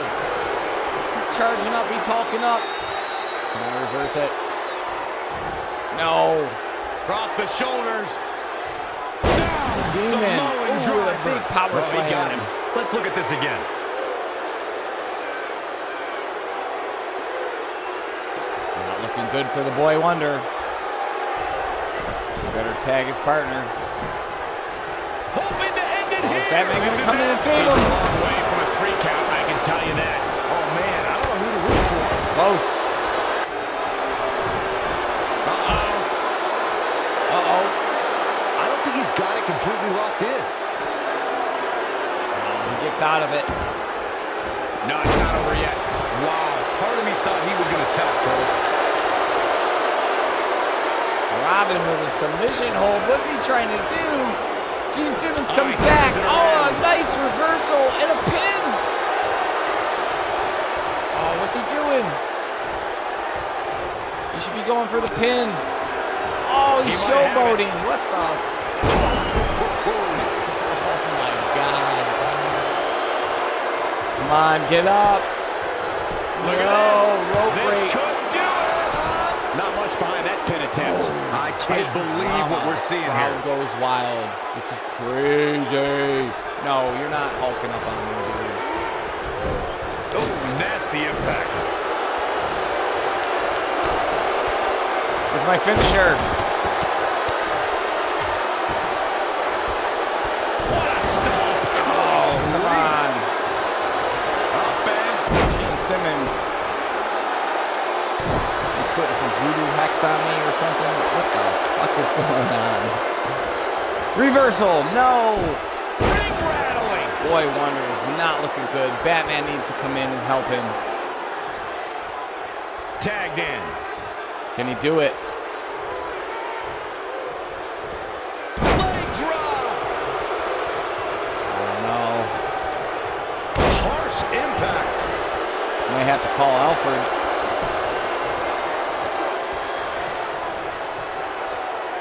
He's charging up. He's hulking up. Can I reverse it? No. Across the shoulders. Down. Demon. Samoan Ooh, with a driver. big power Oh, he got slam. him. Let's look at this again. It's not looking good for the boy Wonder. He better tag his partner. Hoping to end it Oh, here. Batman gonna This come is in it. and save He's him. a long way from a 3 count, I can tell you that. Oh, man, I don't know who to root for. Close. Uh-oh. Uh-oh. I don't think he's got it completely locked in. He gets out of it. No, it's not over yet. Wow, part of me thought he was going to tap, Cole. Robin with a submission hold. What's he trying to do? Gene Simmons comes he back. turns it Oh, a around. nice reversal and a pin. Oh, what's he doing? He should be going for the pin. Oh, he's He might have showboating. What the? Oh my God. Come on, get up. Look at No, this. rope This break. could do it. Not much behind that pin attempt. I can't believe what we're seeing here. Crowd goes wild. This is crazy. No, you're not hulking up on me, dude. Oh, nasty impact. Here's my finisher. What a stomp. Oh, come on. Up and Gene Simmons. You putting some voodoo hex on me or something? What the fuck is going on? Reversal. No. ring rattling. Boy Wonder is not looking good. Batman needs to come in and help him. Tagged in. Can he do it? Leg drop. I don't know. Harsh impact. Might have to call Alfred.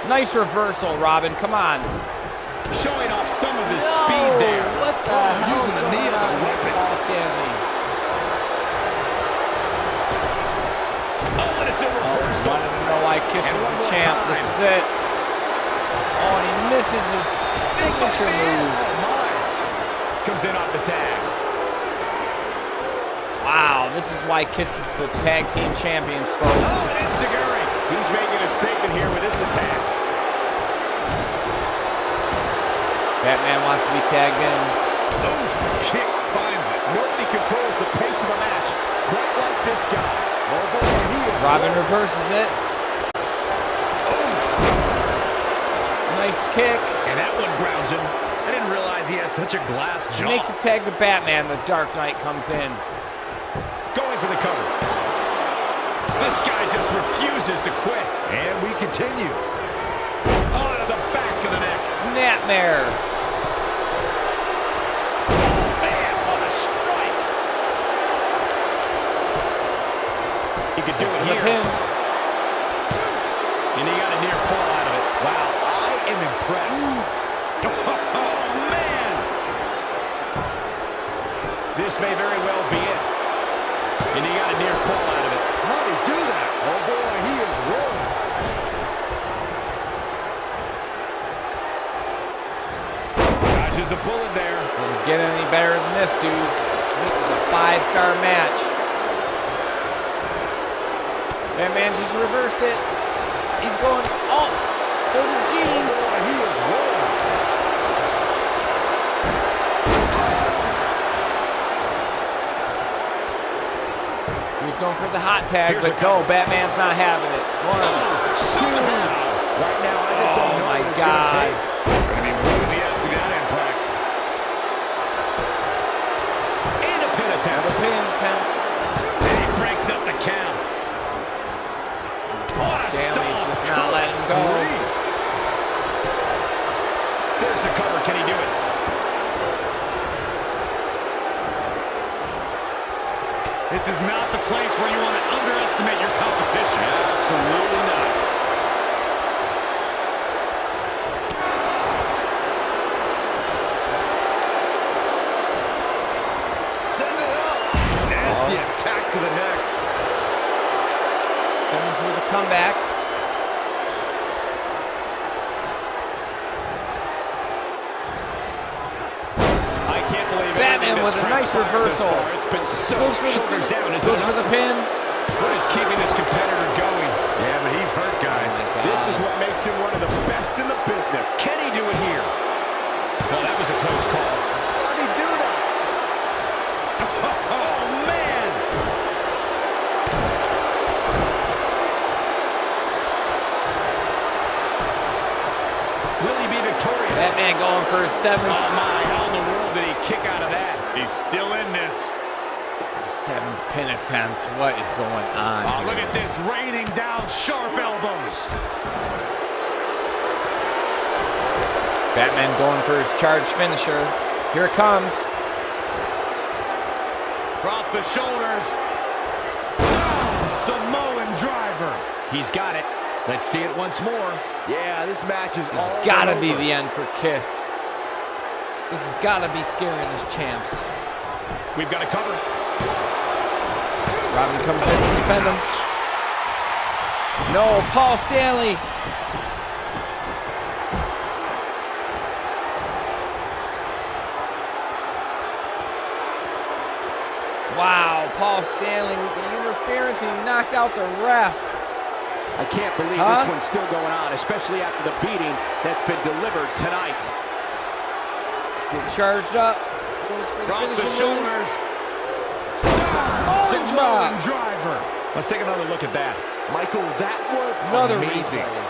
Nice reversal, Robin. Come on. Showing off some of his No, speed there. What the hell? using the knee as a weapon. Paul Stanley. Oh, and it's a reversal. Wanted to know why Kiss And was one the more champ. time. This is it. Oh, and he misses his signature move. Oh, my. Comes in off the tag. Wow, this is why Kiss is the tag team champions, folks. Oh, and Enziguri. He's making a statement here with this attack. Batman wants to be tagged in. Oof, kick finds it. Nobody controls the pace of a match quite like this guy. Oh, boy, he is Robin reverses it. Oof. Nice kick. And that one grounds him. I didn't realize he had such a glass He jaw. makes a tag to Batman. The Dark Knight comes in. Going for the cover. This guy just refuses to quit. And we continue. Oh, to the back of the neck. Snapmare. Man, what a strike. He could do it The here. pin. And he got a near fall out of it. Wow, I am impressed. Oh, man! This may very well be it. And he got a near fall out of it. How did he do that? Oh, boy, he is rolling. Dodges a bullet there. Doesn't get any better than this, dudes. This is a 5-star match. That man just reversed it. He's going, oh, so did Gene. Oh, boy, he is rolling. He was going for the hot tag, Here's but a no, cover. Batman's not having it. 1, 2. Right now, I just don't Oh know my what it's going to God. take. Gonna be woozy after that impact. And a pin attempt. The pin attempt. And he breaks up the count. What a Stanley's stomp. just not letting him go. There's the cover. Can he do it? This is not the place where you want to underestimate your competition. Absolutely not. Set it up. Nasty attack to the neck. Simmons with a comeback. I can't believe Batman everything with that's a nice transpired this reversal. far. It's been so Goes for the shoulders down. Is goes it for the enough? pin. What is keeping this competitor going? Yeah, but he's hurt, guys. Oh my God. This is what makes him one of the best in the business. Can he do it here? Well, that was a close call. How did he do that? Oh, man! Will he be victorious? Batman going for his 7th. Oh, my. How in the world did he kick out of that? He's still in this. 7th pin attempt. What is going on? Oh, here? look at this. Raining down sharp elbows. Batman going for his charge finisher. Here it comes. Across the shoulders. Samoan driver. He's got it. Let's see it once more. Yeah, this match is all It's gotta over. be the end for Kiss. This has gotta be scaring his champs. We've got a cover. Robin comes in to defend him. No, Paul Stanley. Wow, Paul Stanley with the interference, and he knocked out the ref. I can't believe Huh? this one's still going on, especially after the beating that's been delivered tonight. Let's get charged up. Goes for the Across the finishing move. shoulders. Samoan Samoan drop. driver. Let's take another look at that. Michael, that was Another amazing. replay.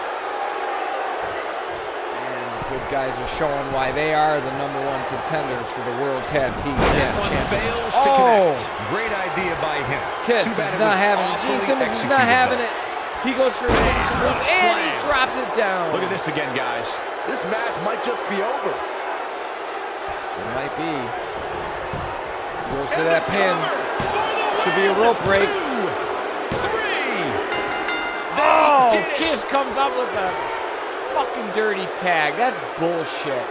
And the good guys are showing why they are the #1 contenders for the World Tag Team That one Champions. fails to Oh, connect. Great idea by him. Kiss Too is bad it not was having it. awfully Gene Simmons is not executed, having though. it. He goes for a finishing move, and he Slam. drops it down. Look at this again, guys. This match might just be over. It might be. He goes for And that the pin. cover for the Should be a win. rope break. 2, 3. Oh, did it. Kiss comes up with a fucking dirty tag. That's bullshit.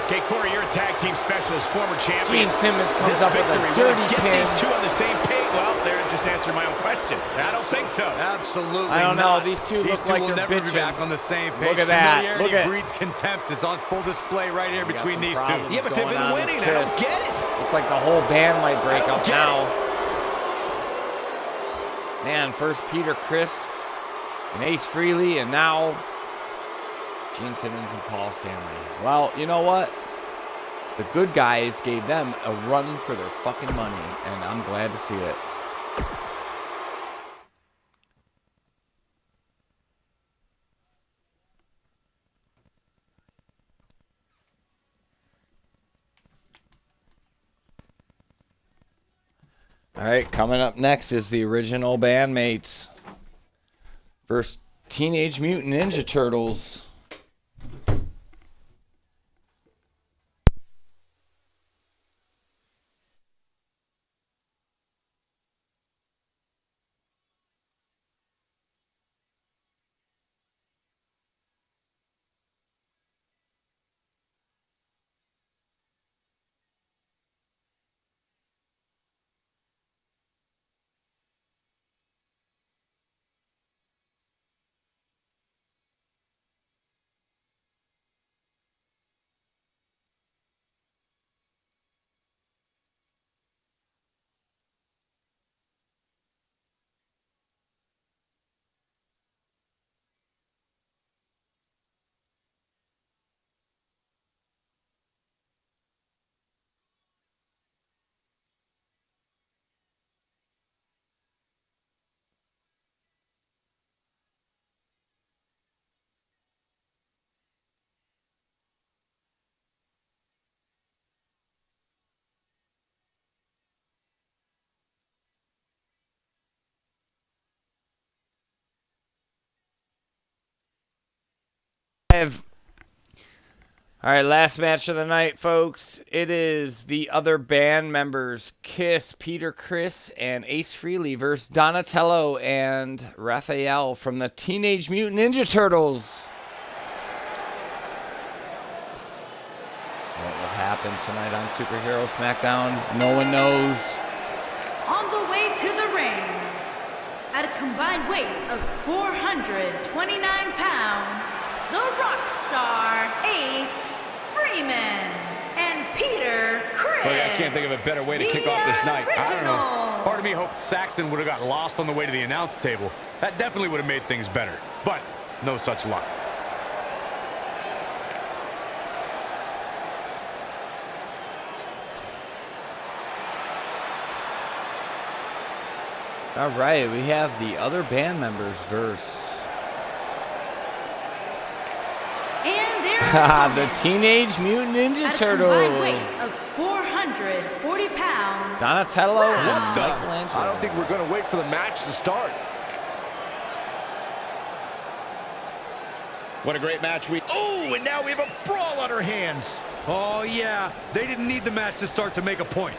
Okay, Corey, you're a tag team specialist, former champion. Gene Simmons comes This up with victory, a will it dirty get pin. these two on the same page? Well, there, just answered my own question. I don't think so. Absolutely I don't know. not. These two These look two like will they're never bitching. be back on the same page. Look at that. Familiarity Look at- breeds contempt is on full display right here got between some these two. problems. Yeah, but they've going been on with winning. I don't Kiss. get it. Looks like the whole band might break I don't up get now. it. Man, first Peter Chris and Ace Frehley, and now Gene Simmons and Paul Stanley. Well, you know what? The good guys gave them a run for their fucking money, and I'm glad to see it. All right, coming up next is the original bandmates versus Teenage Mutant Ninja Turtles. All right, last match of the night, folks. It is the other band members, Kiss, Peter Criss, and Ace Frehley versus Donatello and Raphael from the Teenage Mutant Ninja Turtles. What will happen tonight on SuperHero Smackdown? No one knows. On the way to the ring, at a combined weight of 429 pounds, the rock star Ace Freeman and Peter Criss. Well, I can't think of a better way to kick off this night. I don't know. Part of me hoped Saxton would have got lost on the way to the announce table. That definitely would have made things better. But no such luck. All right, we have the other band members verse. The Teenage Mutant Ninja Turtles. At a combined weight of 440 pounds. Donatello and Michelangelo. I don't think we're going to wait for the match to start. What a great match Oh, and now we have a brawl on our hands. Oh, yeah. They didn't need the match to start to make a point.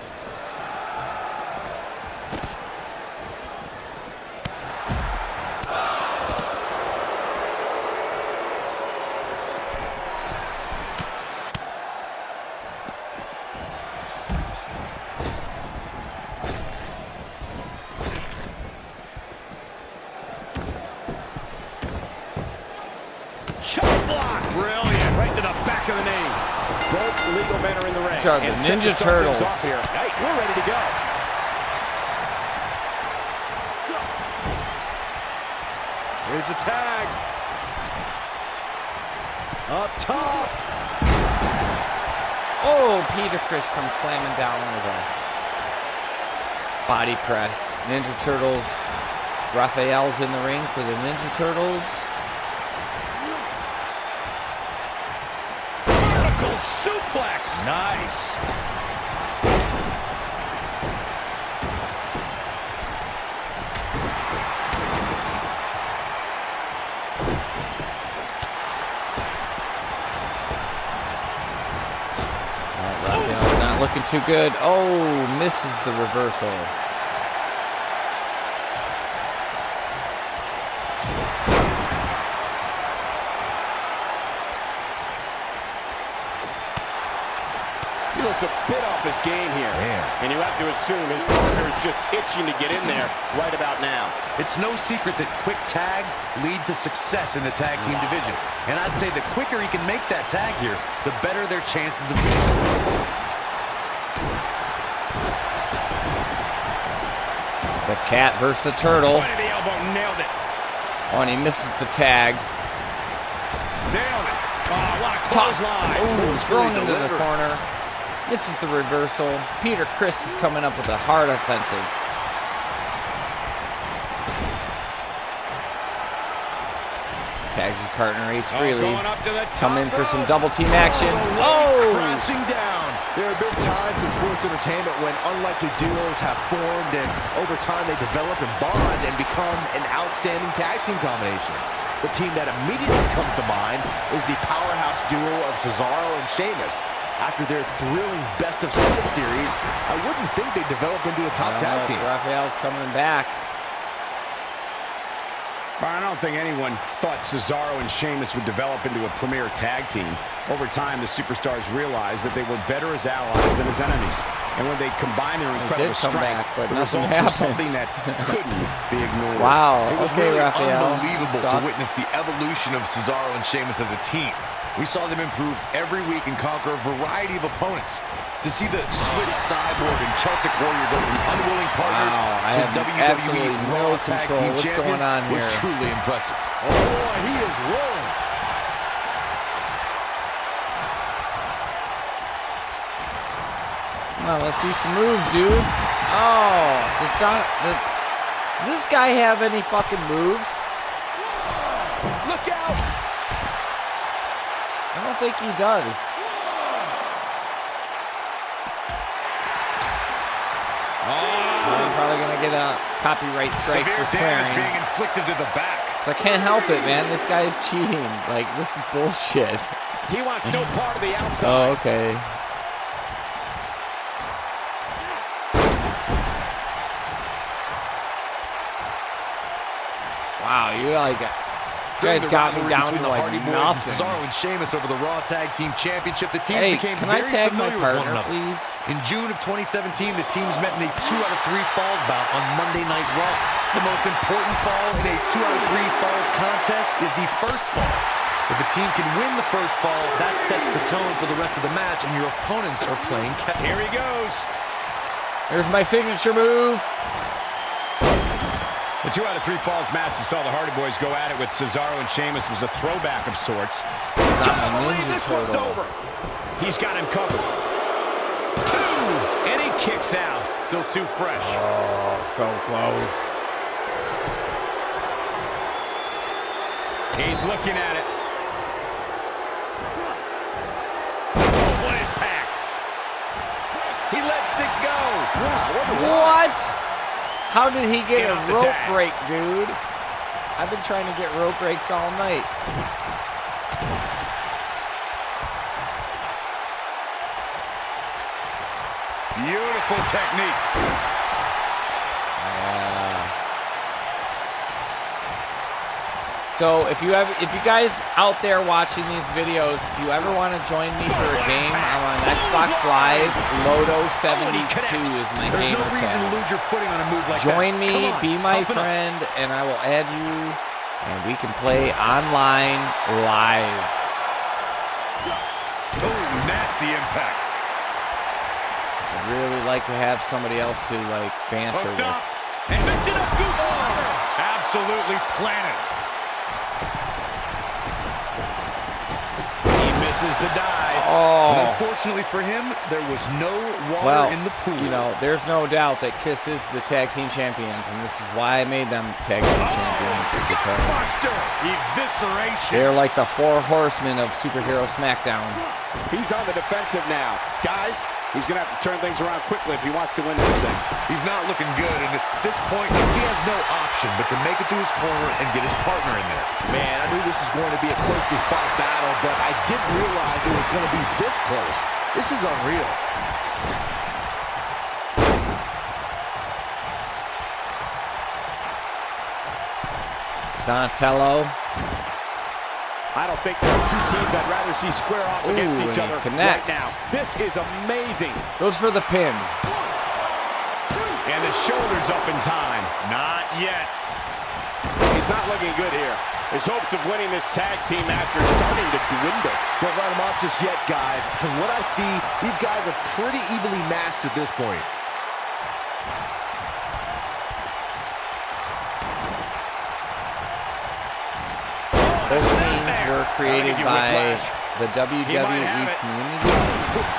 Chop block. Brilliant. Right to the back of the knee. Both legal men are in the ring. Sure, the And set Ninja to start things Turtles. off here. We're ready to go. Here's a tag. Up top. Oh, Peter Criss comes slamming down with a body press. Ninja Turtles. Raphael's in the ring for the Ninja Turtles. Vertical suplex. Nice. Raphael's not looking too good. Oh, misses the reversal. He looks a bit off his game here. And you have to assume his partner is just itching to get in there right about now. It's no secret that quick tags lead to success in the tag team division. And I'd say the quicker he can make that tag here, the better their chances of winning. It's a cat versus the turtle. Point of the elbow. Nailed it. Oh, and he misses the tag. Nailed it. Oh, what a Toss. clothesline. Oh, thrown into the corner. Misses the reversal. Peter Criss is coming up with a hard offensive. Tags his partner Ace Frehley. Going up to the top Come in for some rope. double team action. Oh! Crashing down. There have been times in sports entertainment when unlikely duos have formed, and over time they develop and bond and become an outstanding tag team combination. The team that immediately comes to mind is the powerhouse duo of Cesaro and Sheamus. After their thrilling best-of-7 series, I wouldn't think they'd develop into a top tag team. Raphael's coming back. I don't think anyone thought Cesaro and Sheamus would develop into a premier tag team. Over time, the superstars realized that they were better as allies than as enemies. And when they combined their incredible did come strength, back, but the nothing results were happened. something that couldn't be ignored. Wow. It was Okay, really Raphael. unbelievable Suck. to witness the evolution of Cesaro and Sheamus as a team. We saw them improve every week and conquer a variety of opponents. To see the Swiss Cyborg and Celtic Warrior go from unwilling partners Wow, I to have WWE absolutely no Raw Tag control. Team What's champions going on was here? truly impressive. Oh, boy, he is rolling. Come on, let's do some moves, dude. Oh, does this guy have any fucking moves? Look out! I don't think he does. I'm probably gonna get a copyright strike Severe for damage swearing. being inflicted to the back. So I can't help it, man. This guy is cheating. Like, this is bullshit. He wants no part of the outside. Oh, okay. Wow, you guys got me down to like nothing. Cesaro and Sheamus over the Raw Tag Team Championship. The teams Hey, became can I very tag my familiar with one partner, another. please? In June of 2017, the teams met in a 2 out of 3 falls bout on Monday Night Raw. The most important fall in a 2 out of 3 falls contest is the first fall. If a team can win the first fall, that sets the tone for the rest of the match, and your opponents are playing catch. Here he goes. There's my signature move. The 2 out of 3 falls match that saw the Hardy Boys go at it with Cesaro and Sheamus was a throwback of sorts. Not my Believe Ninja this one's Turtle. over. He's got him covered. 2, and he kicks out. Still too fresh. Oh, so close. He's looking at it. Oh, what impact. He lets it go. What? How did he get Get a off the rope tag. break, dude? I've been trying to get rope breaks all night. Beautiful technique. So if you guys out there watching these videos, if you ever want to join me for a game, I'm on Xbox Live. LoDo72 is my There's gamer no reason to tag. lose your footing on a move like Join that. me, Come on, be my toughen up. friend, and I will add you, and we can play online live. Oh, nasty impact. I'd really like to have somebody else to like banter Hooked with. up. And mention of Gooch. Absolutely planted. He misses the dive. But Oh, unfortunately for him, there was no water well, in the pool. you know, there's no doubt that Kiss is the tag team champions, and this is why I made them tag team champions, because Buster. Evisceration. they're like the 4 horsemen of SuperHero Smackdown. He's on the defensive now. Guys, he's going to have to turn things around quickly if he wants to win this thing. He's not looking good, and at this point, he has no option but to make it to his corner and get his partner in there. Man, I knew this was going to be a closely fought battle, but I didn't realize it was going to be this close. This is unreal. Donatello. I don't think there are two teams I'd rather see square off against Ooh, each and he other connects. right now. This is amazing. Goes for the pin. And the shoulders up in time. Not yet. He's not looking good here. His hopes of winning this tag team match are starting to dwindle. Don't write him off just yet, guys. From what I see, these guys are pretty evenly matched at this point. Both teams were created by the WWE have it. community.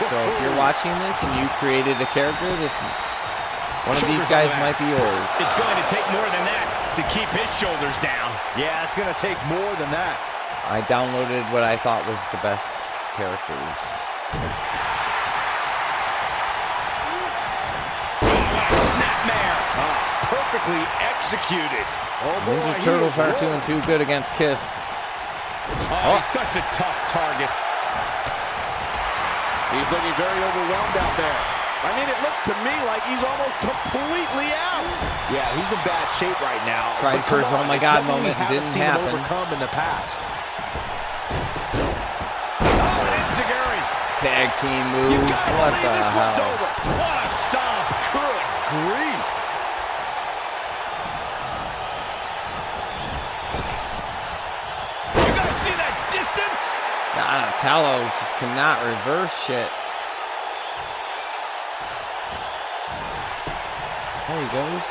So if you're watching this and you created a character, one of these Shoulders guys on that. might be yours. It's going to take more than that to keep his shoulders down. Yeah, it's going to take more than that. I downloaded what I thought was the best characters. Snapmare. Perfectly executed. Oh, boy, Ninja he Turtles is aren't rolling. doing too good against Kiss. Oh, he's such a tough target. He's looking very overwhelmed out there. I mean, it looks to me like he's almost completely out. Yeah, he's in bad shape right now. Tried But for come his on, oh my it's God nothing we moment, haven't didn't seen him happen. overcome in the past. Oh, and Enziguri. Tag team move. You gotta What believe the this one's hell? over. What a stomp. Good grief. You guys see that distance? Donatello just cannot reverse shit. There he goes.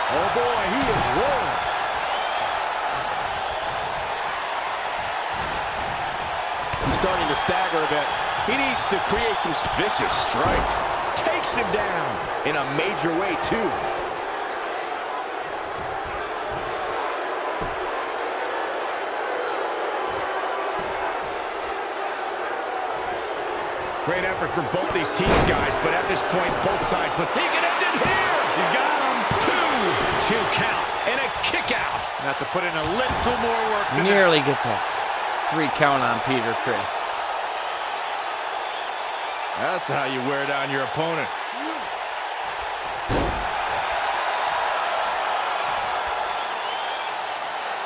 Oh, boy, he is rolling. He's starting to stagger a bit. He needs to create some vicious strike. Takes him down in a major way, too. Great effort from both these teams, guys, but at this point, both sides look. He can end it here. He's got him. 2 count, and a kick out. Have to put in a little more work than Nearly gets a 3 count on Peter Chris. That's how you wear down your opponent.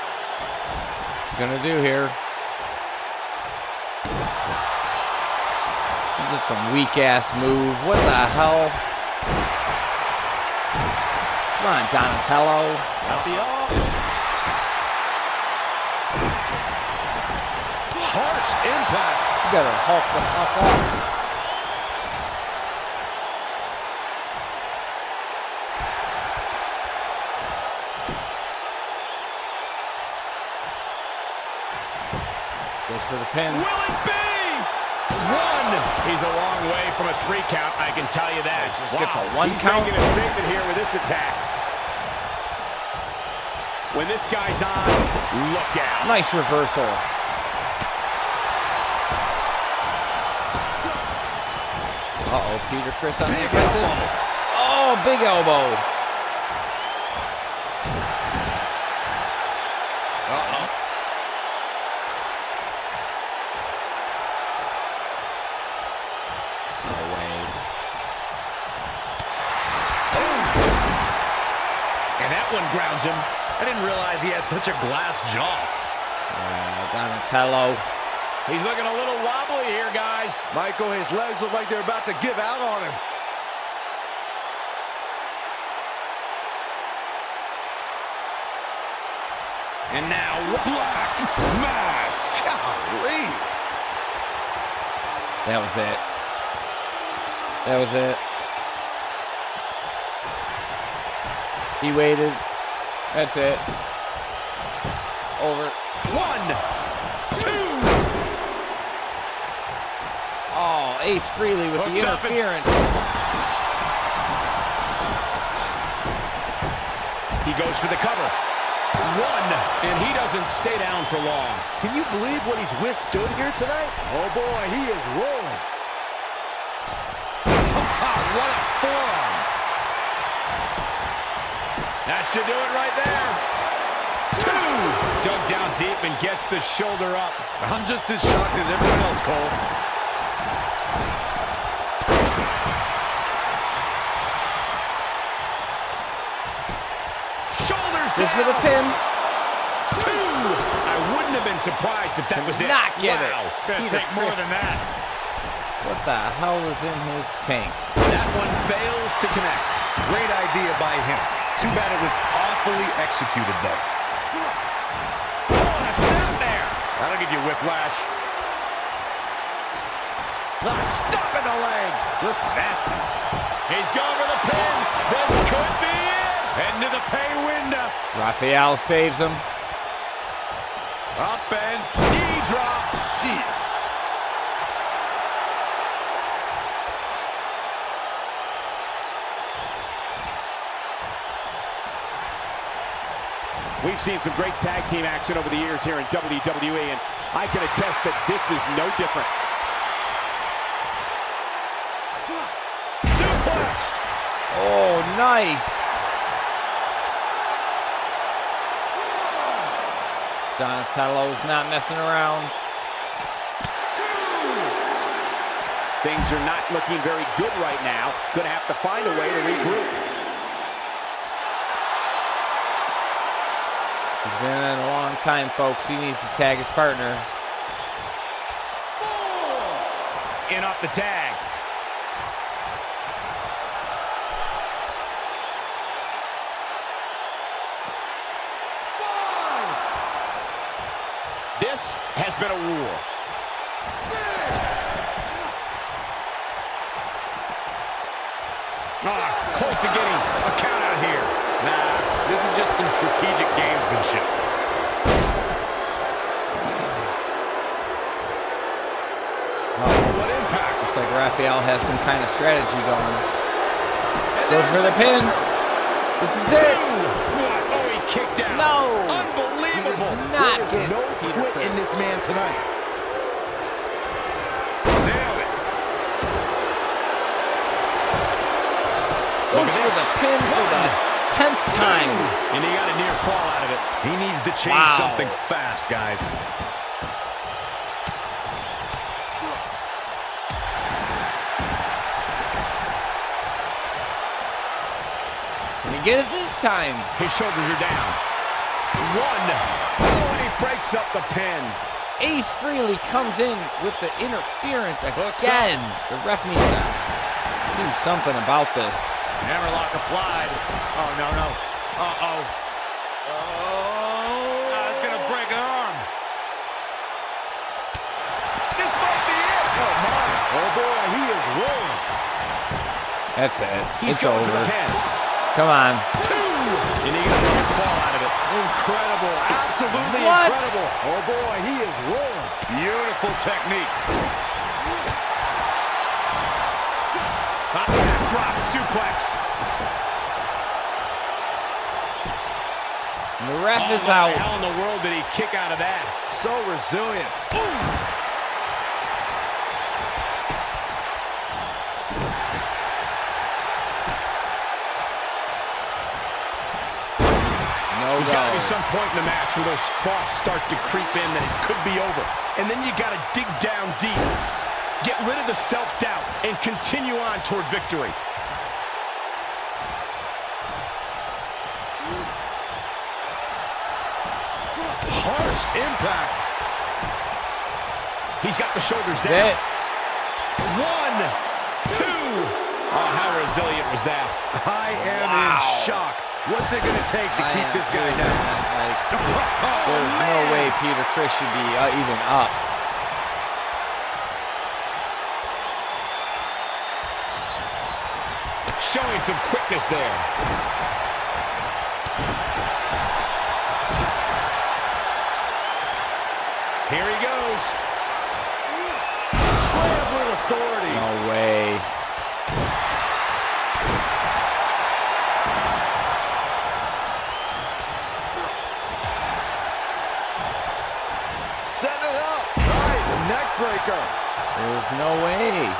What's he gonna do here? This is some weak ass move. What the hell? Come on, Donatello. Got the off. Harsh impact. You better hulk the fuck up. Goes for the pin. Will it be? One. He's a long way from a 3 count, I can tell you that. Just gets a 1 He's count. making a statement here with this attack. When this guy's on, look out. Nice reversal. Uh-oh, Peter Chris on the defensive. Oh, big elbow. Uh-oh. No way. And that one grounds him. I didn't realize he had such a glass jaw. Donatello. He's looking a little wobbly here, guys. Michael, his legs look like they're about to give out on him. And now, Black Mass. Golly. That was it. That was it. He waited. That's it. Over. 1, 2. Oh, Ace Frehley with the Hooked up and- interference. He goes for the cover. 1, and he doesn't stay down for long. Can you believe what he's withstood here tonight? Oh boy, he is rolling. What a forearm. That should do it right there. 2. Dug down deep and gets the shoulder up. I'm just as shocked as everyone else, Cole. Shoulders This down. is the pin. 2. I wouldn't have been surprised if that was it. Not get it. Wow. Gonna Peter take more Chris. than that. What the hell is in his tank? That one fails to connect. Great idea by him. Too bad it was awfully executed, though. Oh, and a snap there. That'll give you whiplash. Stop in the leg. Just nasty. He's going for the pin. This could be it. Into the pay window. Raphael saves him. Up and knee drop. Jeez. We've seen some great tag team action over the years here in WWE, and I can attest that this is no different. Suplex. Oh, nice. Donatello's not messing around. Things are not looking very good right now. Gonna have to find a way to regroup. He's been in a long time, folks. He needs to tag his partner. In off the tag. This has been a war. 6. Close to getting a count out here. Nah, this is just some strategic gamesmanship. What impact? Looks like Raphael has some kind of strategy going. Goes for the pin. This is it. What? Oh, he kicked out. No. Unbelievable. Not There's get no Peter quit Chris. in this man tonight. Nailed it. Goes for the pin for the 10th time. And he got a near fall out of it. He needs to change something fast, guys. Can he get it this time? His shoulders are down. One. Oh, and he breaks up the pin. Ace Frehley comes in with the interference again. The ref needs to do something about this. Hammerlock applied. Oh, no, no. Uh-oh. Oh, it's going to break an arm. This might be it. Oh, my. Oh, boy, he is rolling. That's it. He's It's going over. for the pin. Come on. 2. And he got a fall out of it. Incredible. Absolutely What? incredible. Oh, boy, he is rolling. Beautiful technique. Backdrop suplex. And the ref is Oh, out. how in the world did he kick out of that? So resilient. No There's got to be go. some point in the match where those thoughts start to creep in that it could be over. And then you got to dig down deep. Get rid of the self-doubt and continue on toward victory. Harsh impact. He's got the shoulders down. That's it. 1, 2. Oh, how resilient was that? I am in shock. What's it going to take to keep this guy down? There's no way Peter Chris should be even up. Showing some quickness there. Here he goes. Slam with authority. No way. Set it up. Nice neck breaker. There's no way.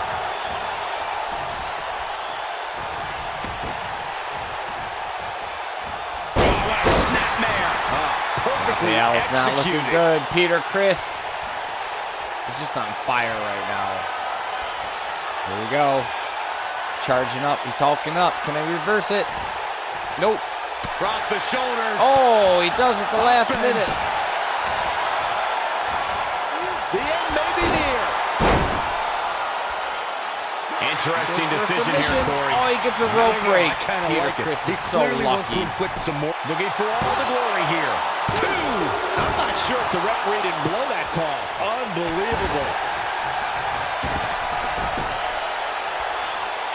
Oh, what a snapmare. Perfectly Yeah, it's not looking executed. good. Peter Chris is just on fire right now. Here we go. Charging up. He's hulking up. Can I reverse it? Nope. Across the shoulders. Oh, he does it the last minute. The end may be near. Interesting Goes for a decision here, submission. Corey. Oh, he gets a rope break. I kind of Peter like it. Chris He is so clearly wants to lucky. inflict some more. Looking for all the glory here. 2. I'm not sure if the referee didn't blow that call. Unbelievable.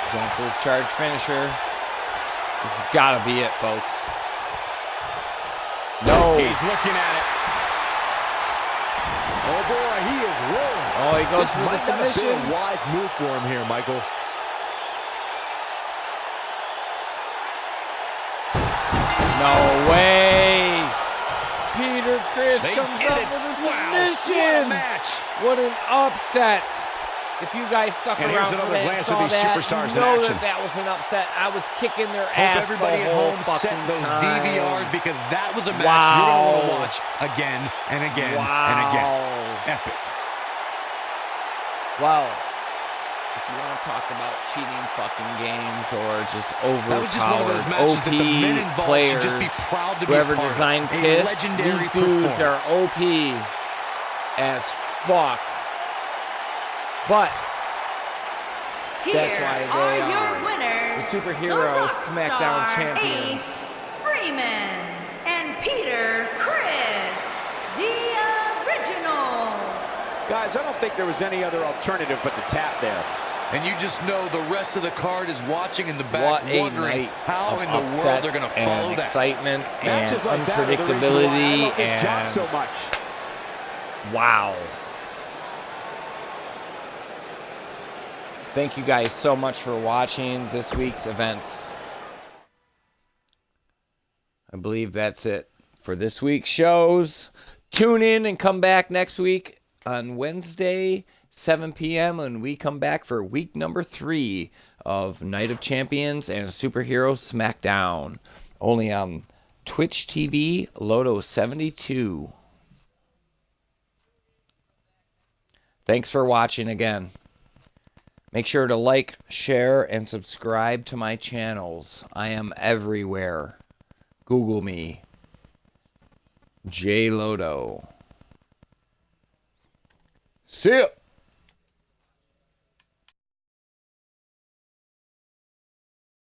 He's going for his charge finisher. This has got to be it, folks. No. He's looking at it. Oh, boy, he is rolling. Oh, he goes This for the might not have been submission. a wise move for him here, Michael. No way. Peter Chris They comes did up it. with a Wow, what a submission. match. What an upset. If you guys stuck And around here's for another that and glance saw at these that, superstars you in know action. that was an upset. I was kicking their Hope ass everybody the at whole home set fucking those time. DVRs because that was a match Wow. you're going to want to watch again and again and again. Epic. Well, if you want to talk about cheating fucking games or just That was just one of those overpowered matches that the men OP involved players, should just be proud to be whoever a part designed of. Kiss, A legendary these dudes are performance. OP as fuck. But Here why are they your are winners, the SuperHero Rockstar Smackdown champions. Ace Freeman and Peter Chris, the originals. Guys, I don't think there was any other alternative but to tap there. And you just know the rest of the card is watching in the back, What a wondering night how of in the world upsets they're going to and follow that. excitement and Matches like that are the reason why I unpredictability love this job and so much. wow. Thank you guys so much for watching this week's events. I believe that's it for this week's shows. Tune in and come back next week on Wednesday, 7 p.m. when we come back for week number 3 of Night of Champions and SuperHero Smackdown. Only on Twitch TV, Lodo72. Thanks for watching again. Make sure to like, share, and subscribe to my channels. I am everywhere. Google me. JLodo. See ya!